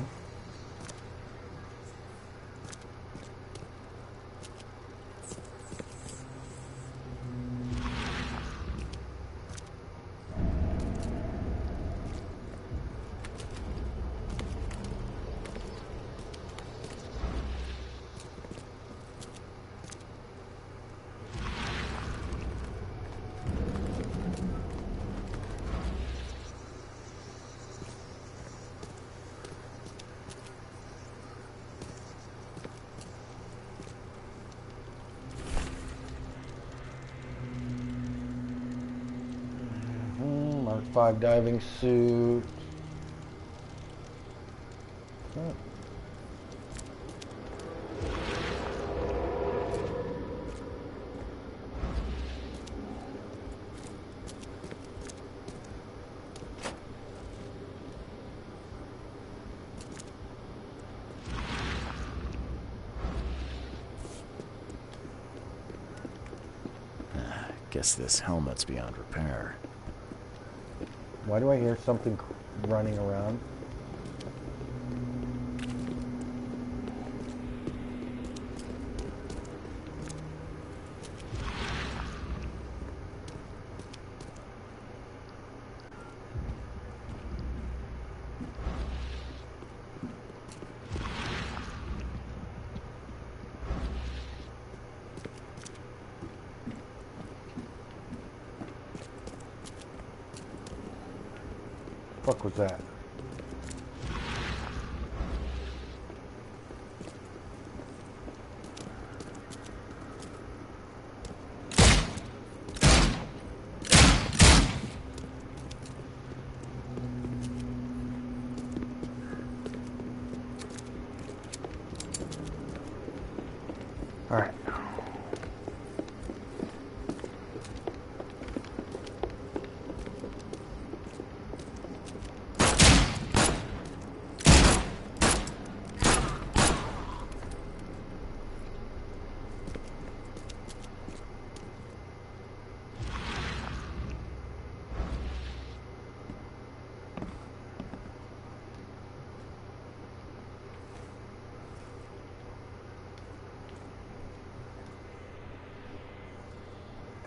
5 diving suit. Oh. Guess this helmet's beyond repair. Why do I hear something running around? What was that? All right.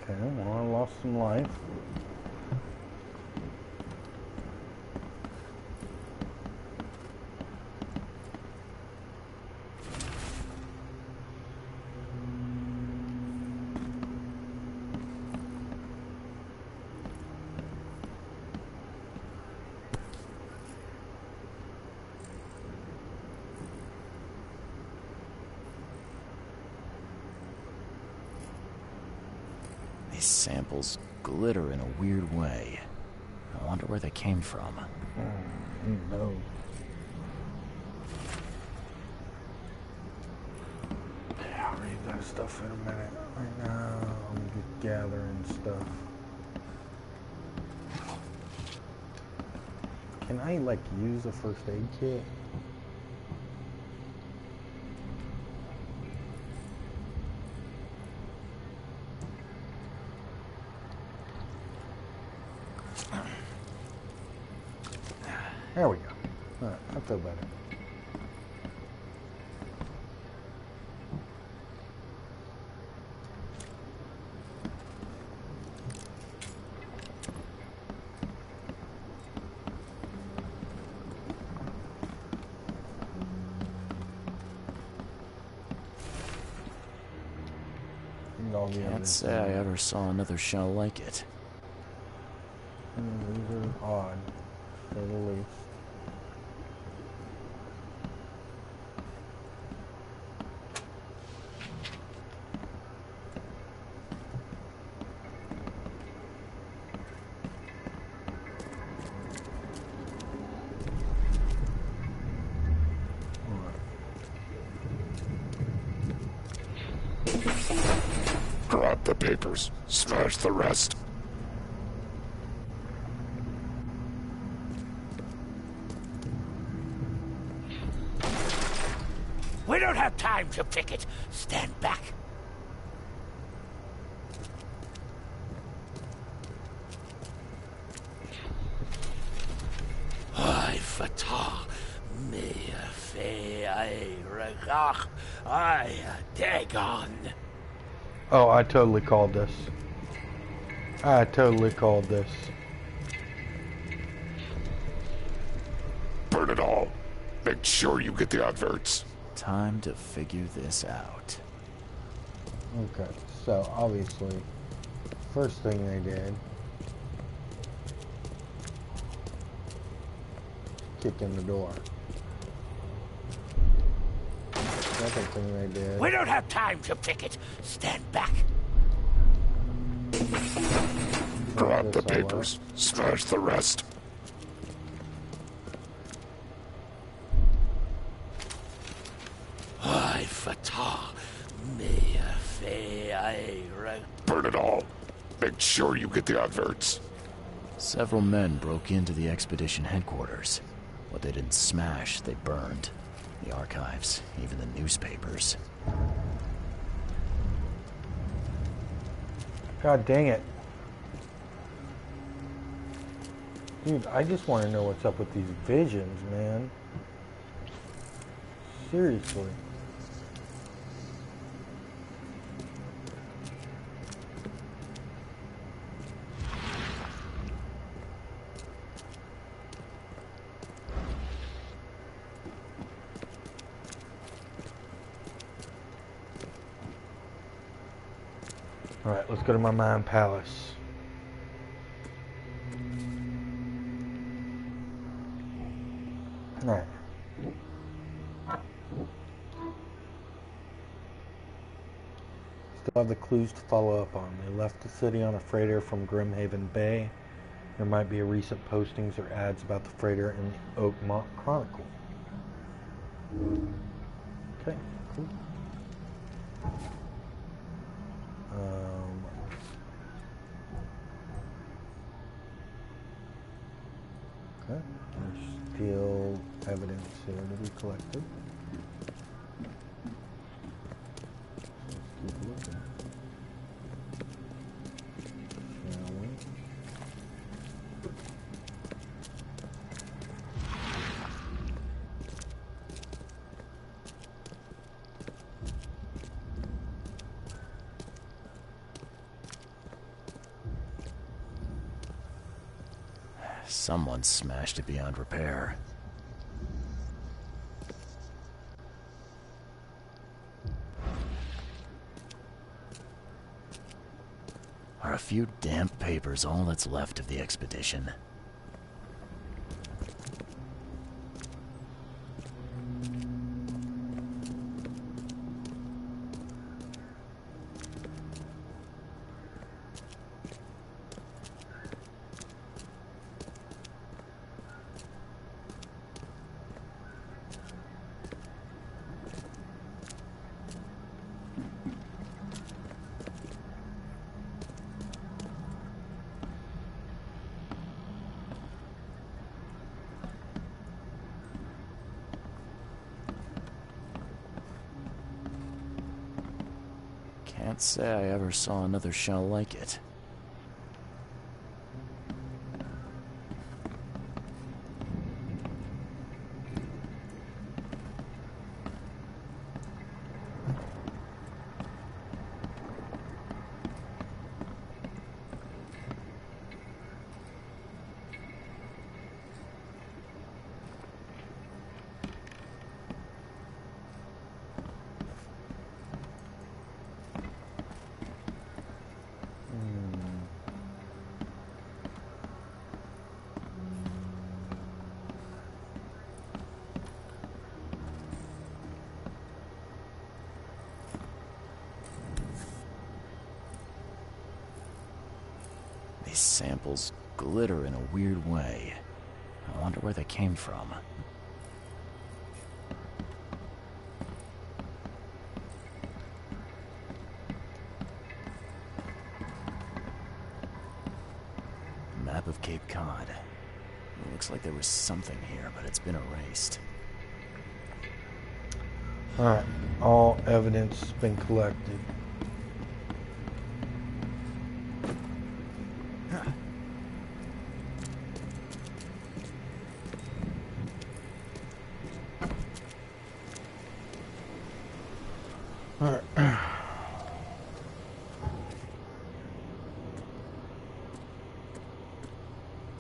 Okay, well, I lost some life. These samples glitter in a weird way. I wonder where they came from. No. Yeah, I'll read that stuff in a minute. Right now, I'm just gathering stuff. Can I, like, use a first aid kit? There we go. All right, I feel better. Can't say I ever saw another shell like it. These are odd, to say the least. Grab the papers, smash the rest. We don't have time to pick it. Stand back. I fatah me fe I regach I dagon. Oh, I totally called this. I totally called this. Burn it all. Make sure you get the adverts. Time to figure this out. Okay, so obviously, first thing they did, kick in the door. Second thing they did, We don't have time to pick it. Stand back. Grab the this all up. papers. Smash the rest. Ay, fatah. Mea fe aira. Burn it all. Make sure you get the adverts. Several men broke into the expedition headquarters. What they didn't smash, they burned. The archives, even the newspapers. God dang it. Dude, I just want to know what's up with these visions, man. Seriously. Alright, let's go to my mind palace. Alright. Still have the clues to follow up on. They left the city on a freighter from Grimhaven Bay. There might be a recent postings or ads about the freighter in the Oakmont Chronicle. Okay, cool. Okay, there's still evidence here to be collected. Let's keep looking. Shall we? Someone smashed it beyond repair. Are a few damp papers all that's left of the expedition? Can't say I ever saw another shell like it. These samples glitter in a weird way. I wonder where they came from. Map of Cape Cod. It looks like there was something here, but it's been erased. Alright, all evidence has been collected. Alright.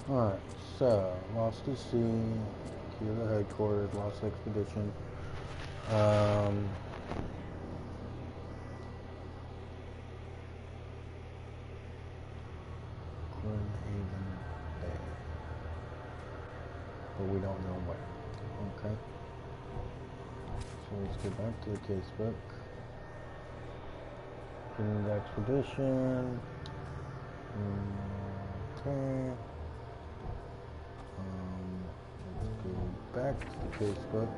Alright, so, lost at sea, key to the headquarters, lost expedition. Grimhaven Bay. But we don't know where. Okay. So let's get back to the casebook. Getting the expedition. Okay. Let's go back to the casebook.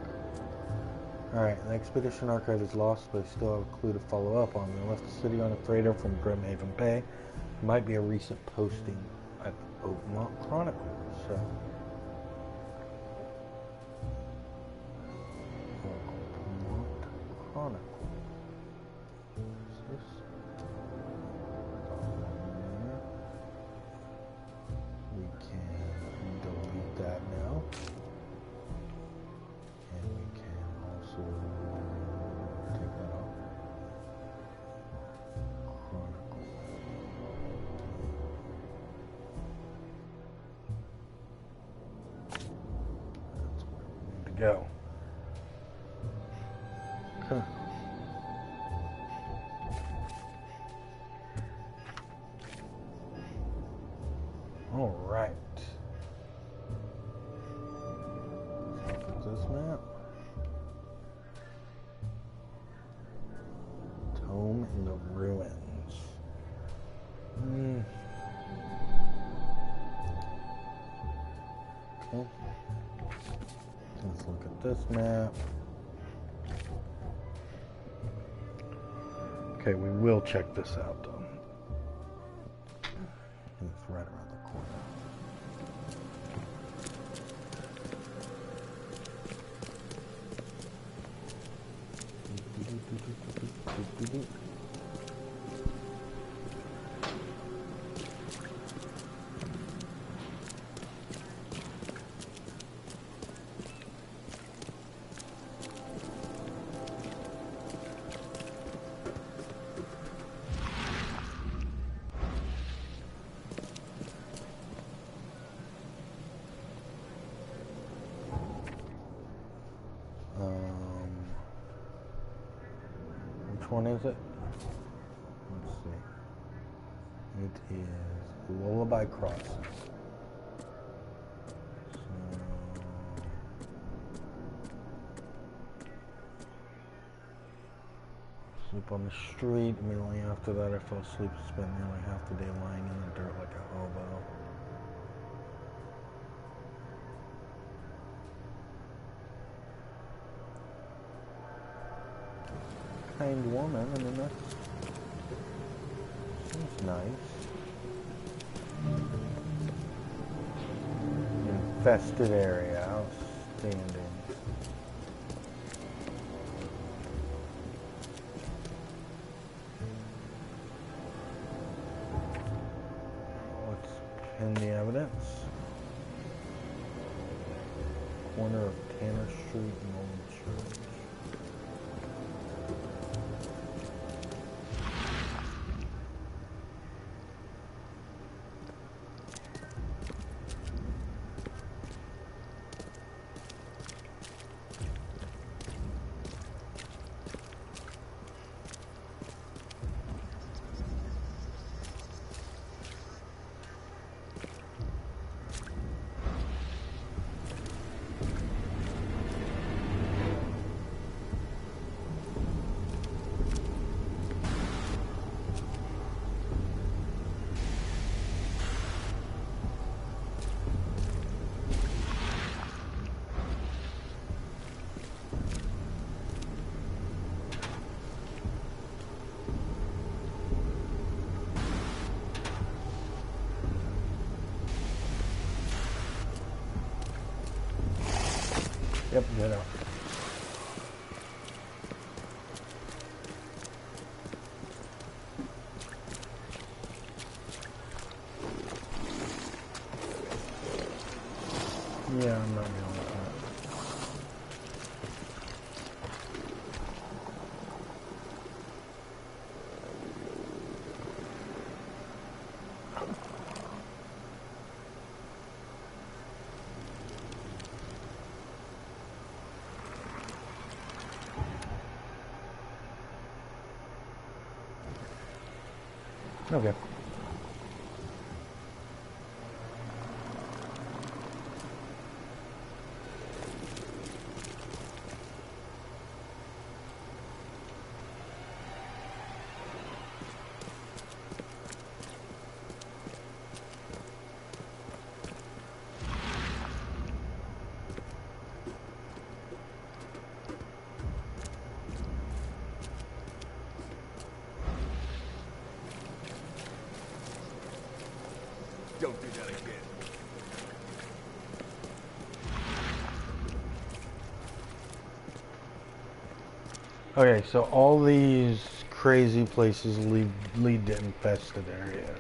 Alright, the Expedition Archive is lost, but I still have a clue to follow up on. They left the city on a freighter from Grimhaven Bay. It might be a recent posting at Oakmont Chronicle. So, Oakmont Chronicle. What's this? We can delete that now. And we can also take that off. Chronicle. That's where we need to go. Okay. All right. Let's look at this map. Tome in the Ruins. Okay. Let's look at this map. Okay, we will check this out though. It's right around the corner. Which one is it? Let's see. It is Lullaby Crossing. Sleep on the street. Immediately after that, I fell asleep and spent nearly half the day lying in the dirt like a hobo. Kind woman, I mean, that seems nice. Infested area, outstanding. Let's pin the evidence. Corner of Tanner Street and Old Church. Yep, get out. Yeah, I'm not dealing with that. Okay. Don't do that again. Okay, so all these crazy places lead to infested areas.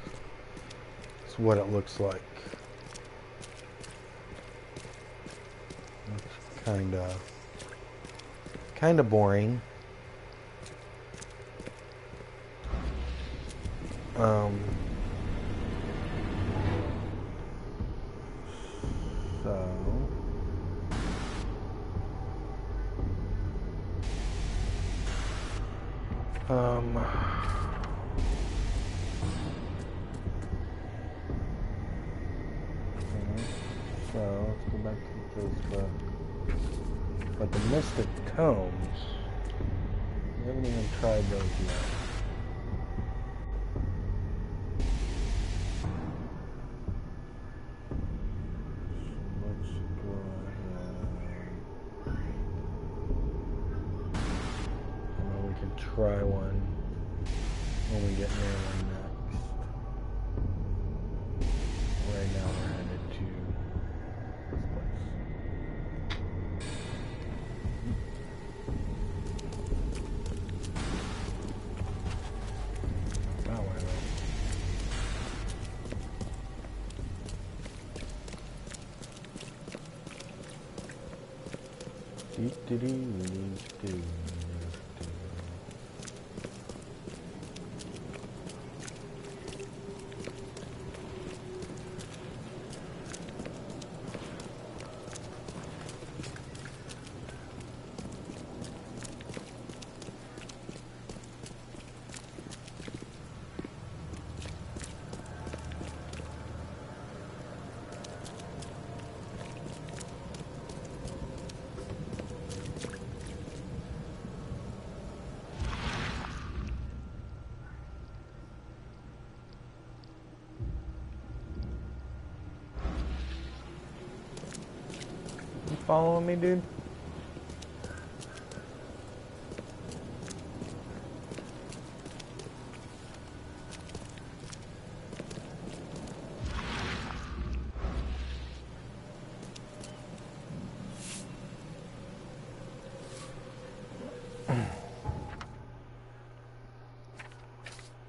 That's what it looks like. It's kinda boring. So let's go back to Facebook. But the Mystic Tomes, we haven't even tried those yet. So let's go ahead. I know we can try one when we get near one next. Right now we're headed to this place. That way though. You following me, dude?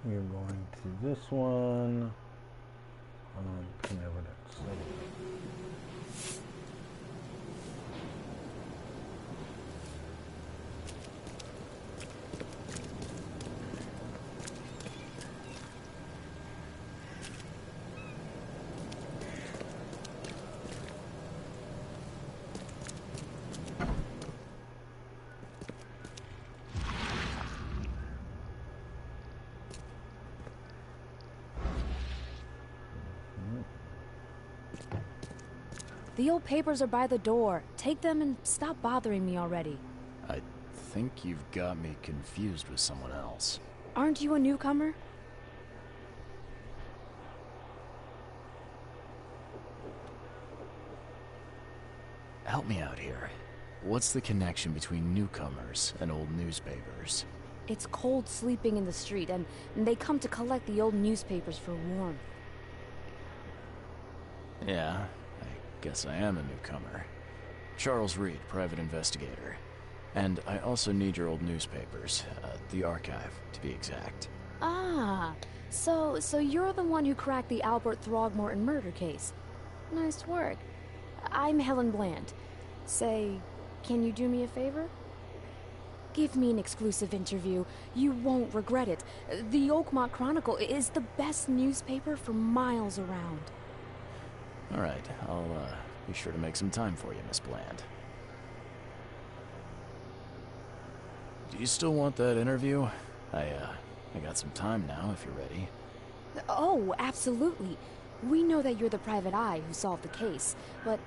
We're going to this one. Evidence. The old papers are by the door. Take them and stop bothering me already. I think you've got me confused with someone else. Aren't you a newcomer? Help me out here. What's the connection between newcomers and old newspapers? It's cold sleeping in the street, and they come to collect the old newspapers for warmth. Yeah, I guess I am a newcomer. Charles Reed, private investigator. And I also need your old newspapers, the archive, to be exact. Ah, so you're the one who cracked the Albert Throgmorton murder case. Nice work. I'm Helen Bland. Say, can you do me a favor? Give me an exclusive interview. You won't regret it. The Oakmont Chronicle is the best newspaper for miles around. All right, I'll be sure to make some time for you, Miss Bland. Do you still want that interview? I got some time now, if you're ready. Oh, absolutely. We know that you're the private eye who solved the case, but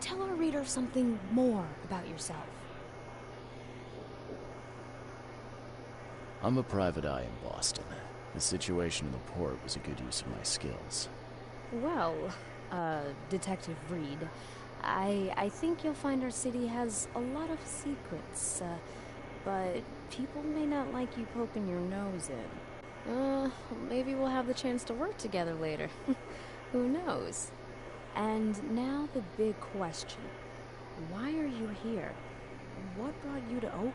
tell our reader something more about yourself. I'm a private eye in Boston. The situation in the port was a good use of my skills. Well, Detective Reed, I think you'll find our city has a lot of secrets, but people may not like you poking your nose in. Maybe we'll have the chance to work together later. Who knows? And now the big question. Why are you here? What brought you to Oakmont?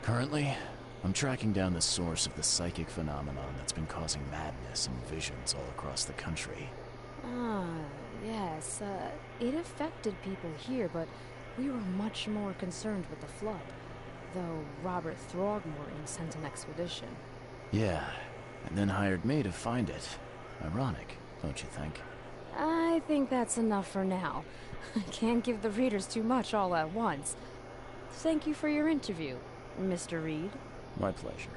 Currently, I'm tracking down the source of the psychic phenomenon that's been causing madness and visions all across the country. Ah, yes. It affected people here, but we were much more concerned with the flood. Though Robert Throgmorton sent an expedition. Yeah, and then hired me to find it. Ironic, don't you think? I think that's enough for now. I can't give the readers too much all at once. Thank you for your interview, Mr. Reed. My pleasure.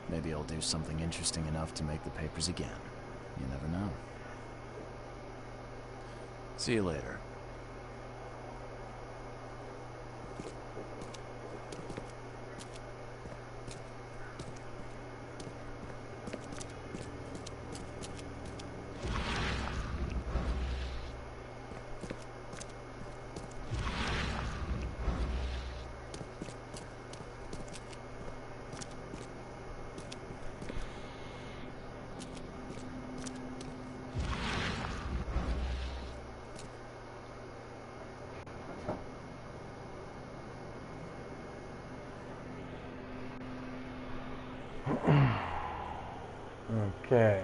Maybe I'll do something interesting enough to make the papers again. You never know. See you later. Okay.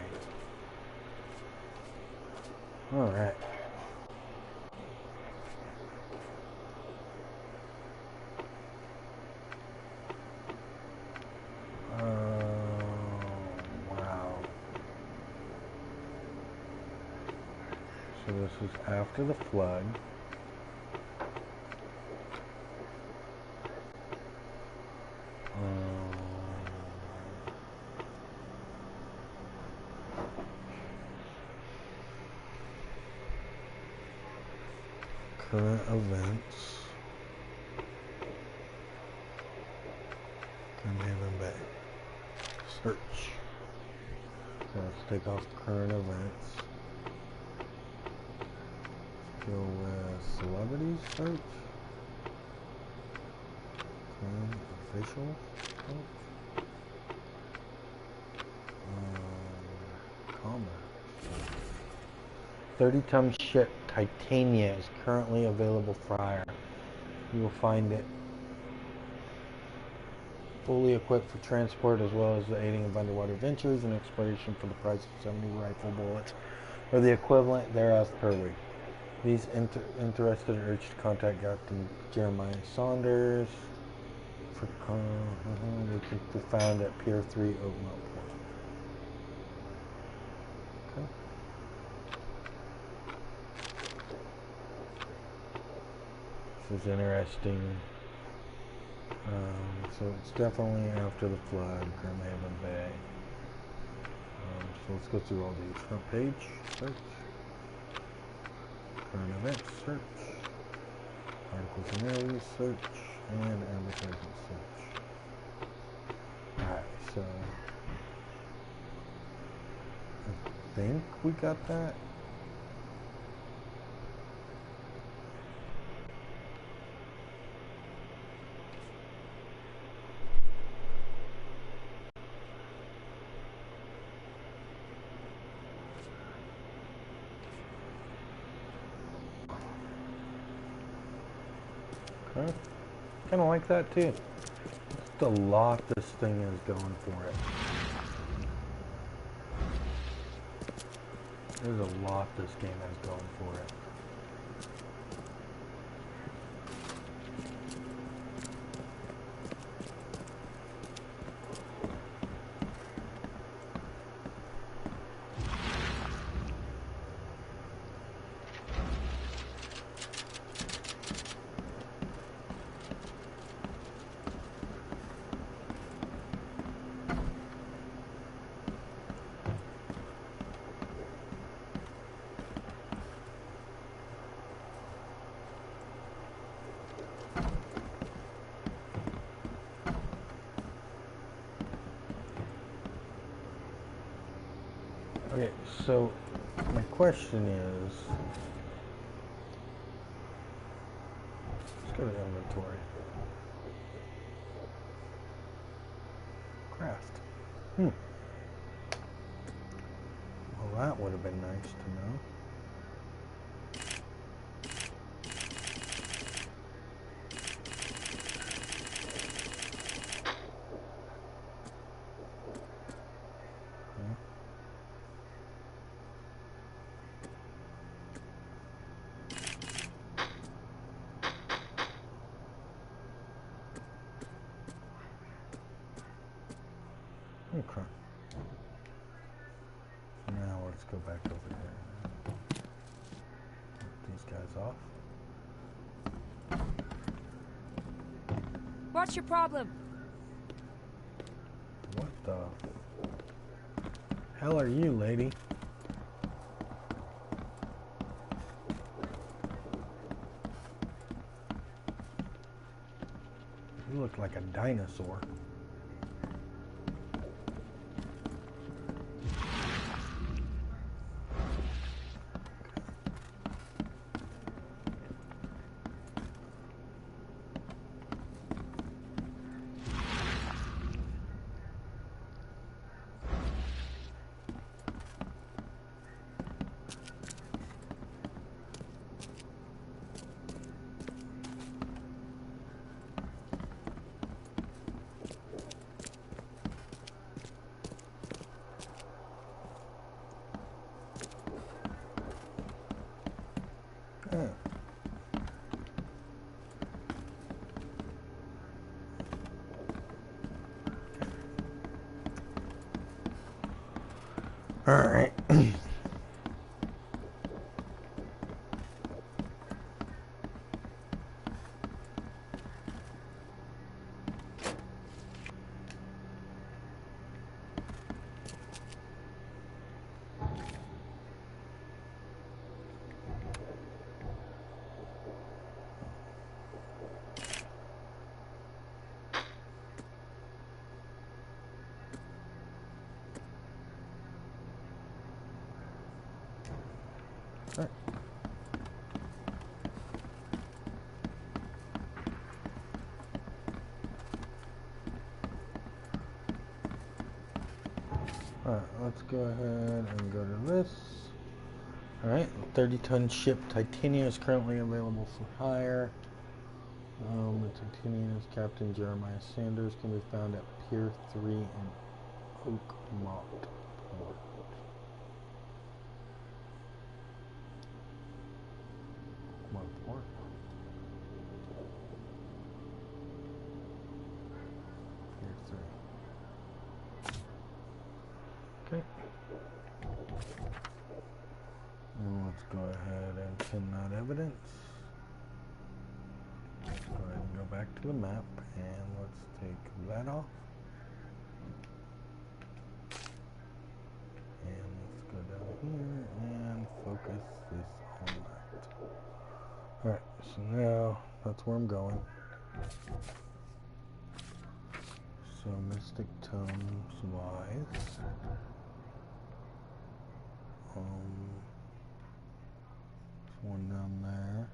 All right. Wow. So this is after the flood. Current events. Glenhaven Bay. Search. So let's take off current events. Let's go with celebrities search. Official search. Commerce. 30-ton ship Titania is currently available for hire. You will find it fully equipped for transport as well as the aiding of underwater ventures and exploration for the price of 70 rifle bullets or the equivalent thereof per week. These interested are urged to contact Captain Jeremiah Saunders. They can be found at Pier 3 Oakmont Port. Okay. This is interesting. So it's definitely after the flood, Grimhaven Bay. So let's go through all these. Front page, search. Current events, search. Articles and interviews, search. And advertising, search. Alright, so I think we got that. Okay. Kind of like that too. Just a lot this thing is going for it. There's a lot this game has going for it. Okay, so my question is, let's go to inventory. Craft. Well, that would have been nice to know. Okay. Now let's go back over here. Get these guys off. What's your problem? What the hell are you, lady? You look like a dinosaur. All right. Alright, let's go ahead and go to this. Alright, 30-ton ship Titania is currently available for hire. The Titania's Captain Jeremiah Sanders can be found at Pier 3 in Oakmont Port. Oakmont Port. Pier 3. Okay. And let's go ahead and pin that evidence. Let's go ahead and go back to the map and let's take that off. And let's go down here and focus this on that. Alright, so now that's where I'm going. So Mystic Tomes wise. There's one down there.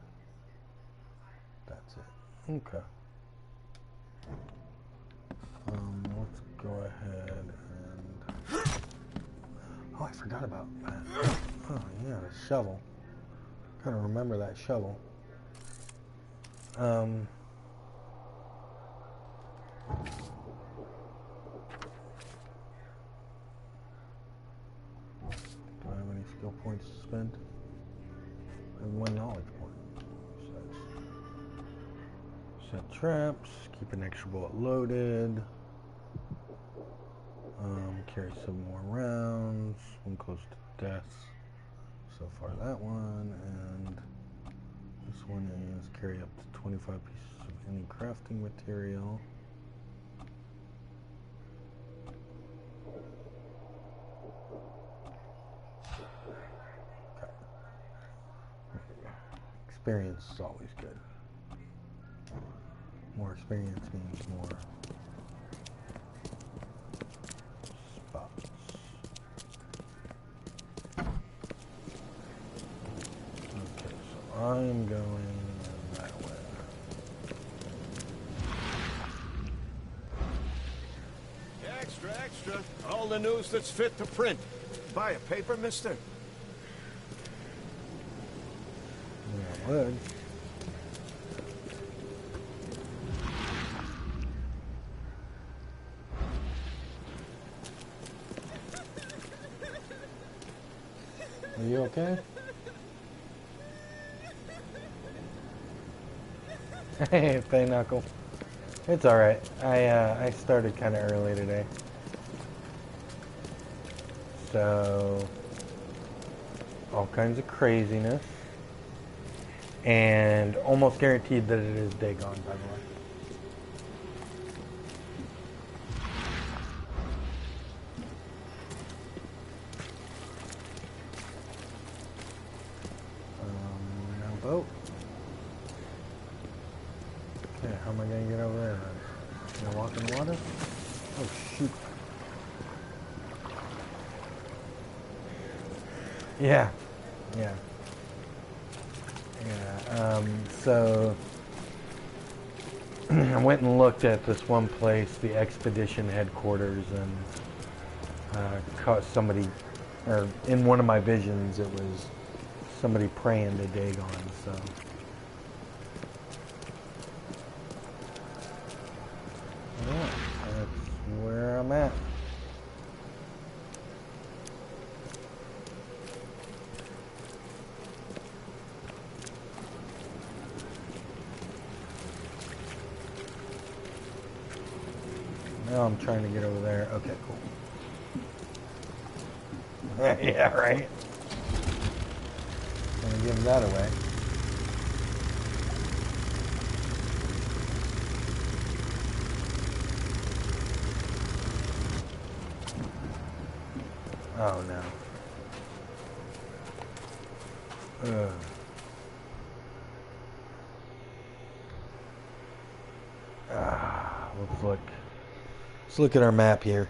That's it. Okay. Let's go ahead and... Oh, I forgot about that. Oh, yeah, the shovel. Gotta remember that shovel. Do I have any skill points to spend? I have 1 knowledge point. Set traps, keep an extra bullet loaded, carry some more rounds, one close to death. So far that one, and this one is carry up to 25 pieces of any crafting material. Experience is always good. More experience means more spots. Okay, so I'm going that way. Extract! Extra. All the news that's fit to print. Buy a paper, mister? I would. Are you okay? Hey, Knuckle. It's alright. I started kind of early today. So, all kinds of craziness. And almost guaranteed that it is Dagon, by the way. No boat. Okay, how am I going to get over there? Can I walk in the water? Oh, shoot. Yeah. Yeah. So I went and looked at this one place, the expedition headquarters, and caught somebody, or in one of my visions, it was somebody praying to Dagon. So yeah, that's where I'm at. Now I'm trying to get over there. Okay, cool. Yeah, right. Gonna give that away. Oh no. Ugh. Let's look at our map here.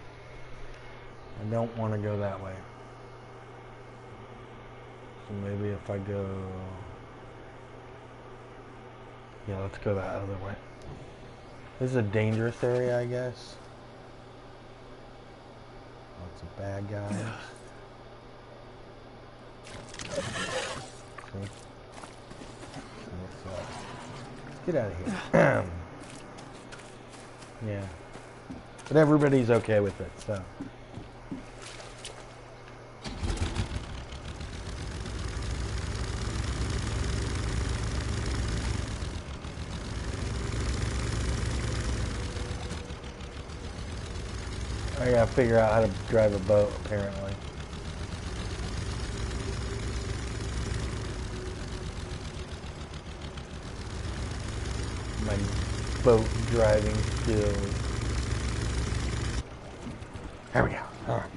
I don't want to go that way. So maybe if I go... Yeah, let's go that other way. This is a dangerous area, I guess. Lots of bad guys. See? Let's get out of here. Yeah. But everybody's okay with it, so. I gotta figure out how to drive a boat, apparently. My boat driving skills. There we go. All right.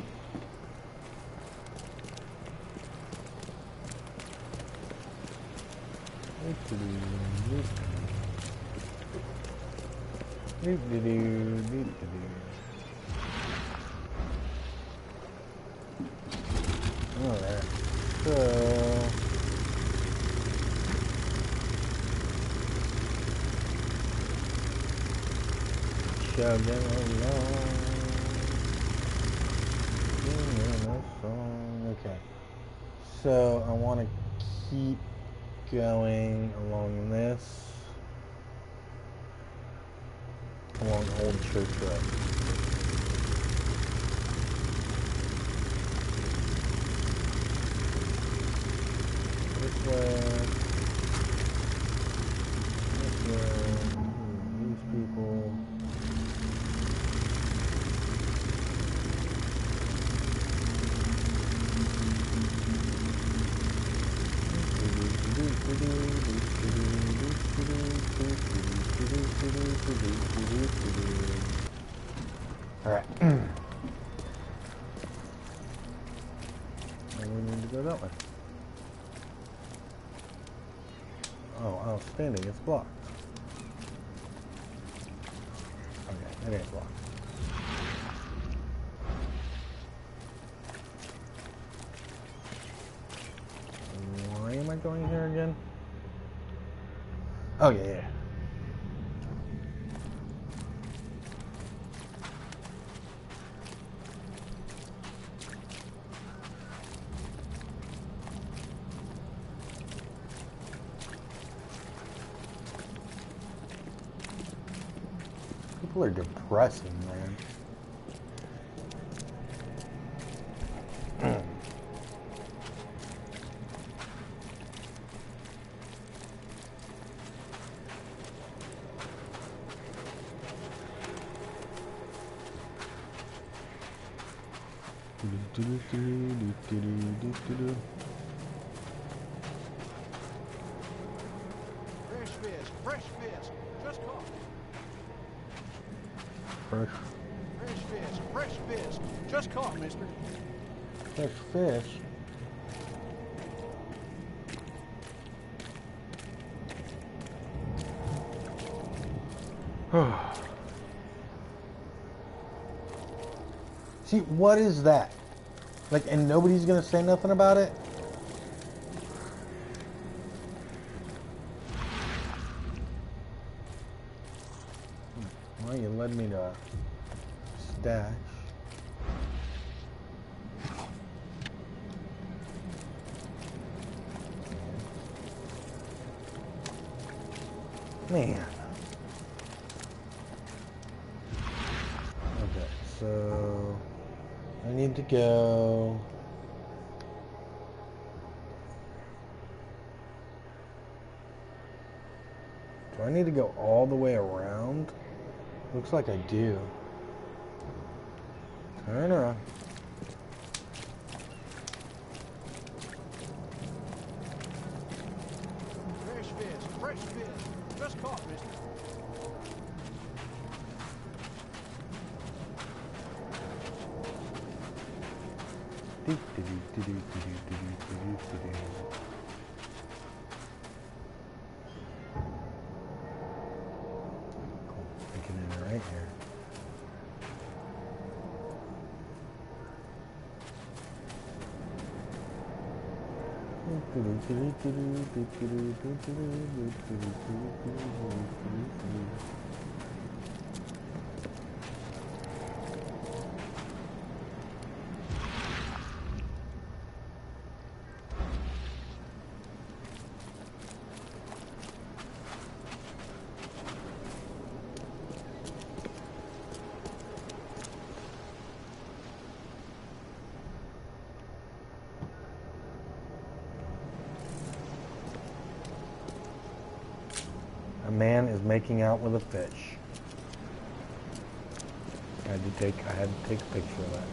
Oh, there. So... chugging along. Okay. So I want to keep going along this. Along Old Church Road. This way. This way. These people. All right. And we need to go that way. Oh, outstanding. It's blocked. Okay, it ain't blocked. Why am I going here again? Oh, yeah. People are depressing, man. Fresh fish, fresh fish. Just caught. Fresh Fresh fish. Just caught, mister. fish. See, what is that? Like, and nobody's gonna say nothing about it? Well, you led me to a stash. Man. Okay, so I need to go. Do I need to go all the way around? Looks like I do. Turn around. Fresh fish. Just caught, mister. I can enter right here. A man is making out with a fish. I had to take a picture of that.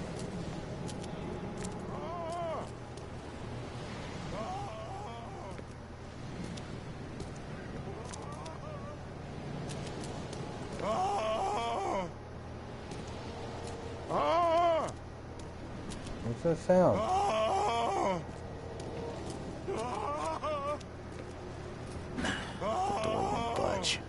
What's that sound? Budge.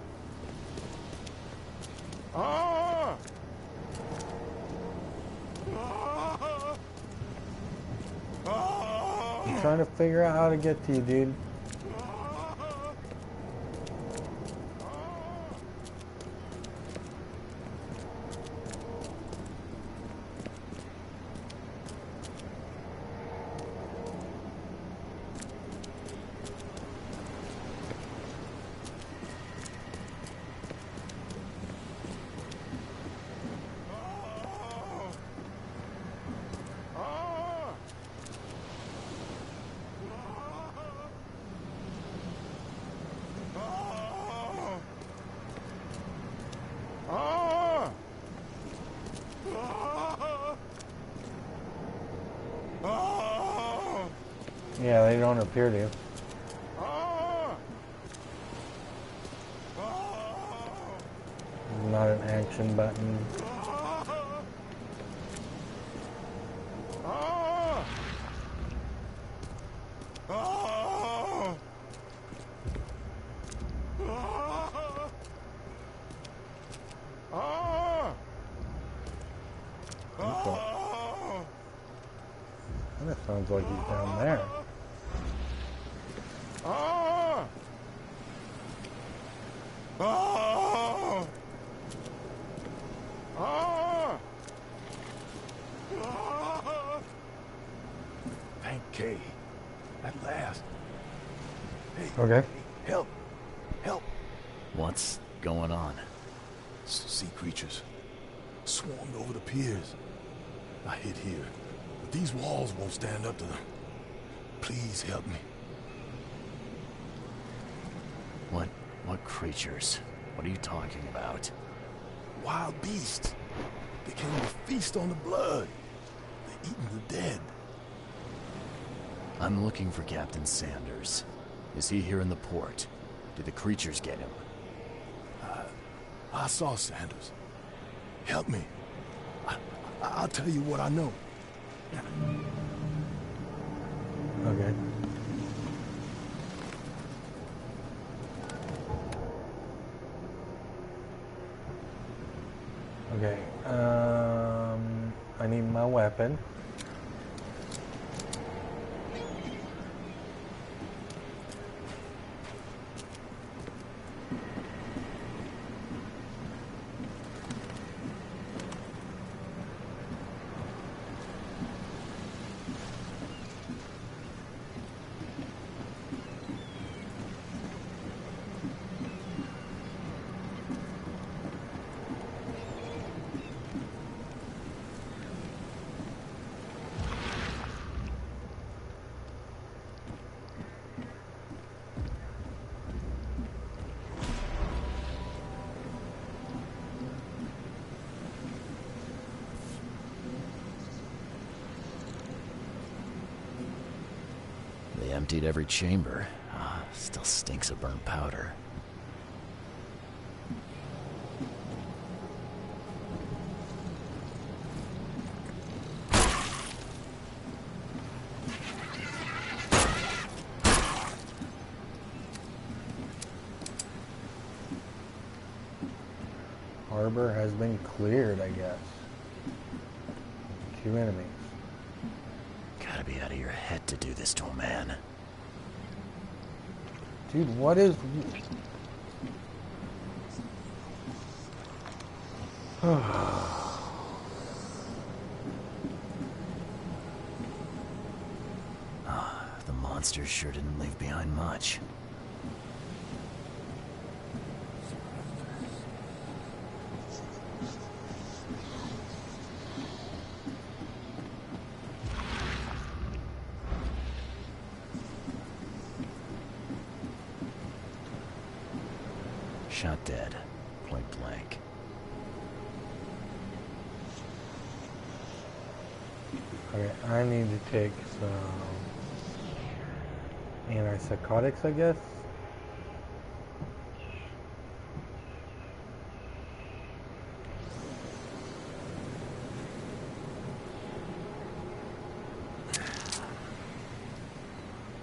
I'm trying to figure out how to get to you, dude. Yeah, they don't appear to. Not an action button. That sounds like he's down there. Thank Kay. At last. Hey, Okay. help. Help. What's going on? Sea creatures swarmed over the piers. I hid here, but these walls won't stand up to them. Please help me. What creatures? What are you talking about? Wild beasts. They came to feast on the blood. They're eating the dead. I'm looking for Captain Sanders. Is he here in the port? Did the creatures get him? I saw Sanders. Help me. I'll tell you what I know. Okay. Okay, I need my weapon. They emptied every chamber. Still stinks of burnt powder. Harbor has been cleared, I guess. 2 enemies. Gotta be out of your head to do this to a man. Dude, what is... The monsters sure didn't leave behind much. Shot dead, point blank. Okay, I need to take some antipsychotics, I guess.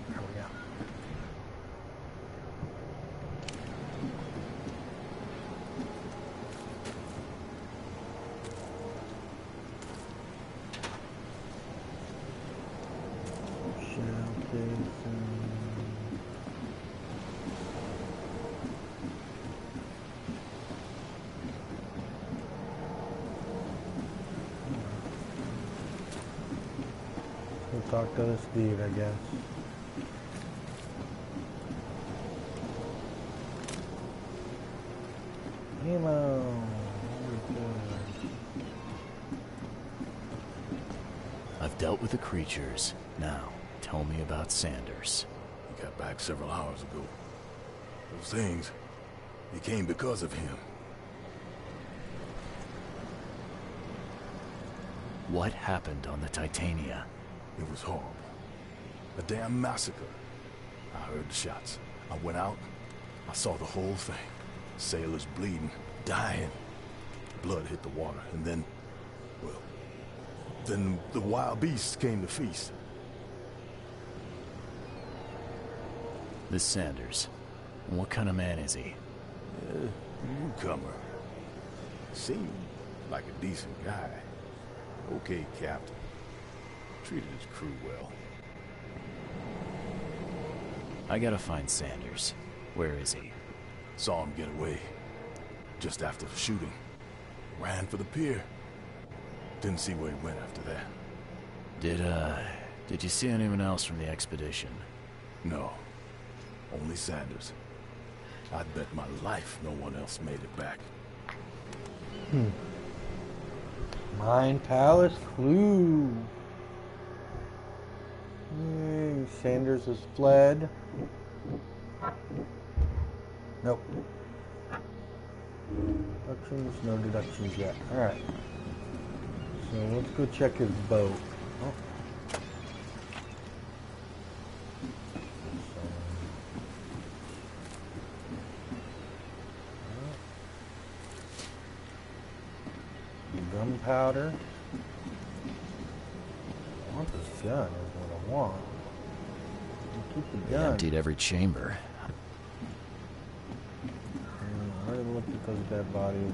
There we go. We'll talk to this dude, I guess. Ammo. I've dealt with the creatures. Now, tell me about Sanders. He got back several hours ago. Those things, they came because of him. What happened on the Titania? It was horrible. A damn massacre. I heard the shots. I went out. I saw the whole thing. Sailors bleeding, dying. Blood hit the water, and then, well, then the wild beasts came to feast. This Sanders. What kind of man is he? Newcomer. Seemed like a decent guy. Okay, Captain. Treated his crew well. I gotta find Sanders. Where is he? Saw him get away. Just after the shooting. Ran for the pier. Didn't see where he went after that. Did you see anyone else from the expedition? No. Only Sanders. I'd bet my life no one else made it back. Mind Palace clue. Yay, Sanders has fled. Nope. Deductions, no deductions yet. Alright. So let's go check his boat. Oh. Gunpowder. I want this gun, is what I want. Keep the They gun. emptied every chamber. I already looked at those dead bodies.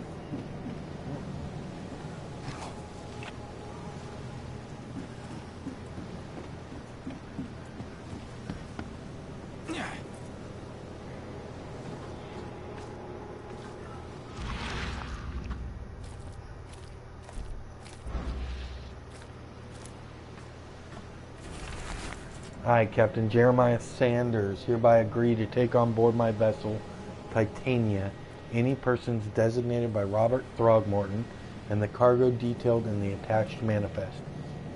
I, Captain Jeremiah Sanders, hereby agree to take on board my vessel, Titania, any persons designated by Robert Throgmorton and the cargo detailed in the attached manifest,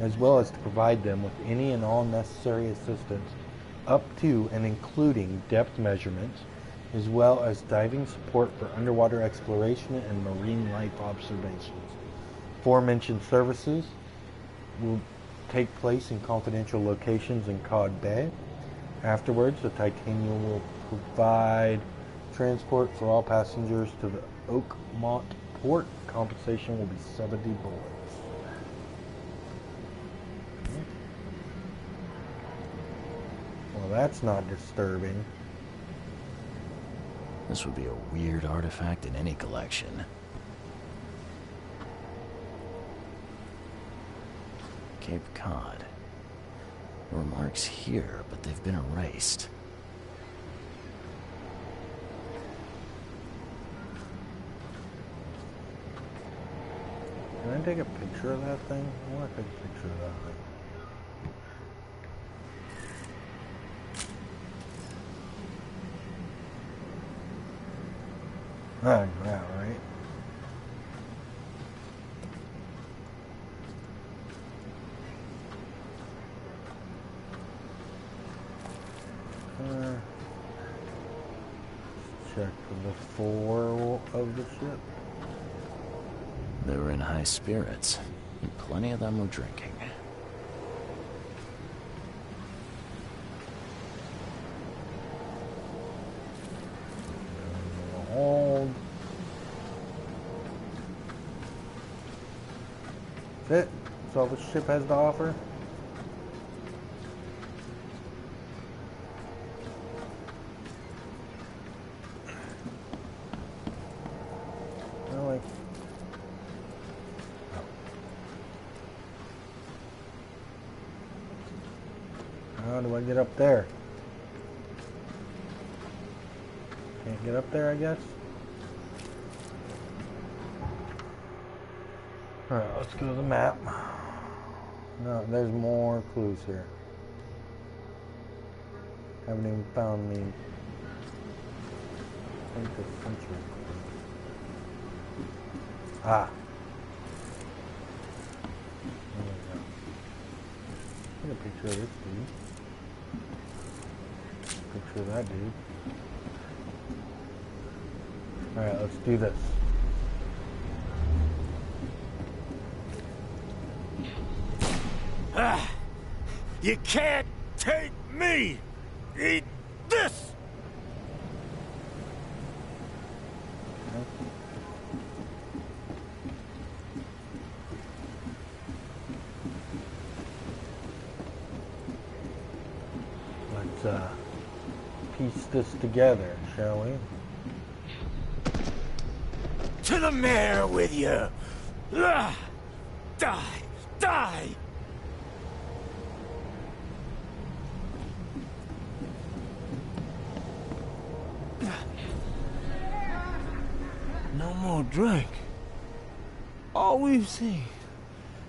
as well as to provide them with any and all necessary assistance up to and including depth measurements, as well as diving support for underwater exploration and marine life observations. Aforementioned services will take place in confidential locations in Cod Bay. Afterwards, the Titania will provide transport for all passengers to the Oakmont port. Compensation will be 70 bullets. Well, that's not disturbing. This would be a weird artifact in any collection. Cape Cod. There were marks here, but they've been erased. Can I take a picture of that thing? I want to take a picture of that thing. Oh, yeah, right. Check the fore of the ship. They were in high spirits, and plenty of them were drinking. Hold. That's it. That's all the ship has to offer. Really? How do I get up there? Can't get up there, I guess. Alright, let's go to the map. No, there's more clues here. Haven't even found the 20th century. Ah. There we go. Take a picture of this dude. Picture of that dude. Alright, let's do this. You can't take me! Eat this! Let's piece this together, shall we? To the mare with you! Die! Die! No more drink. All we've seen.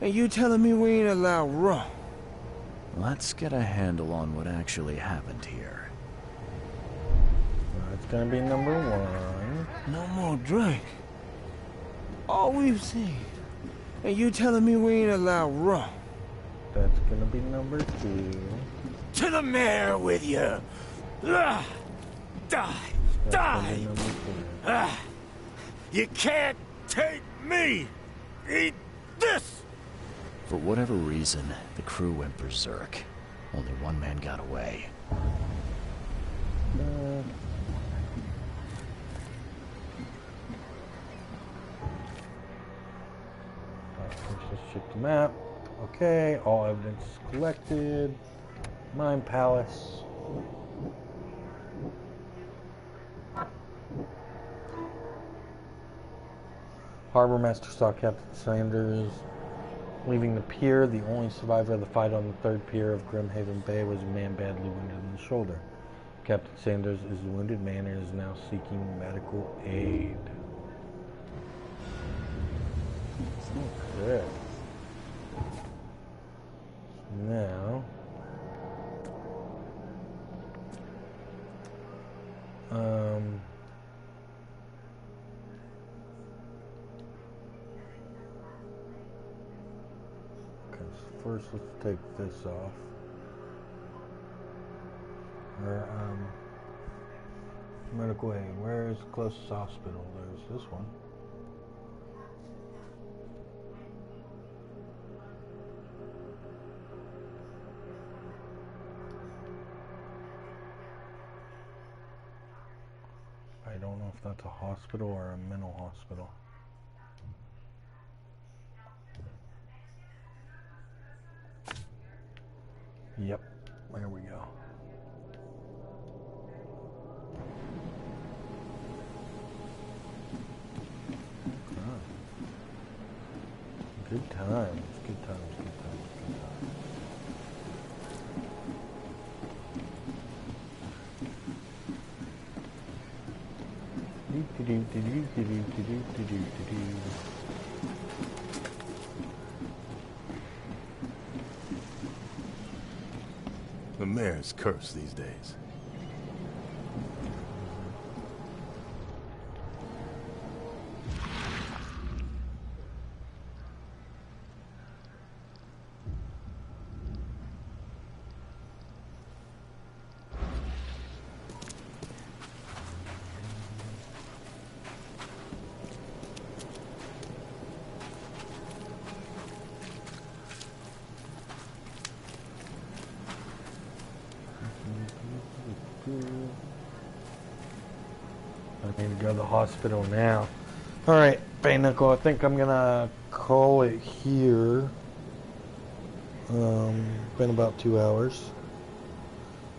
And you telling me we ain't allowed rum? Let's get a handle on what actually happened here. That's gonna be number one. No more drink. All we've seen. And you telling me we ain't allowed rum? That's gonna be number 2. To the mayor with you. Die. That's Die. gonna be number 3. You can't take me. Eat this. For whatever reason, the crew went berserk. Only one man got away. Let's check the map. Okay, all evidence collected. Mine Palace. Harbor Master saw Captain Sanders leaving the pier. The only survivor of the fight on the 3rd pier of Grimhaven Bay was a man badly wounded in the shoulder. Captain Sanders is a wounded man and is now seeking medical aid. Okay. Now, first let's take this off. Medical aid. Where is the closest hospital? There's this one. I don't know if that's a hospital or a mental hospital. Yep, there we go. Good times, good times, good times, good times. The mayor's cursed these days. I need to go to the hospital now. Alright, Baynickel, I think I'm gonna call it here. Been about 2 hours.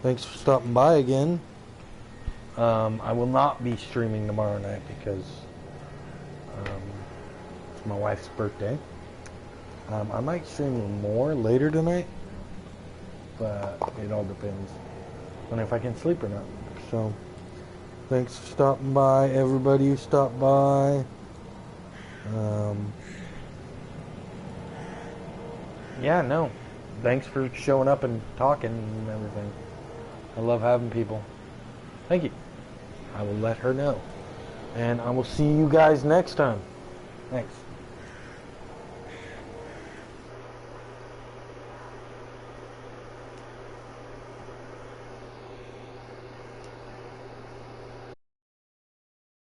Thanks for stopping by again. I will not be streaming tomorrow night because it's my wife's birthday. I might stream more later tonight, but it all depends on if I can sleep or not. So, thanks for stopping by, everybody who stopped by. Yeah, no. Thanks for showing up and talking and everything. I love having people. Thank you. I will let her know. And I will see you guys next time. Thanks.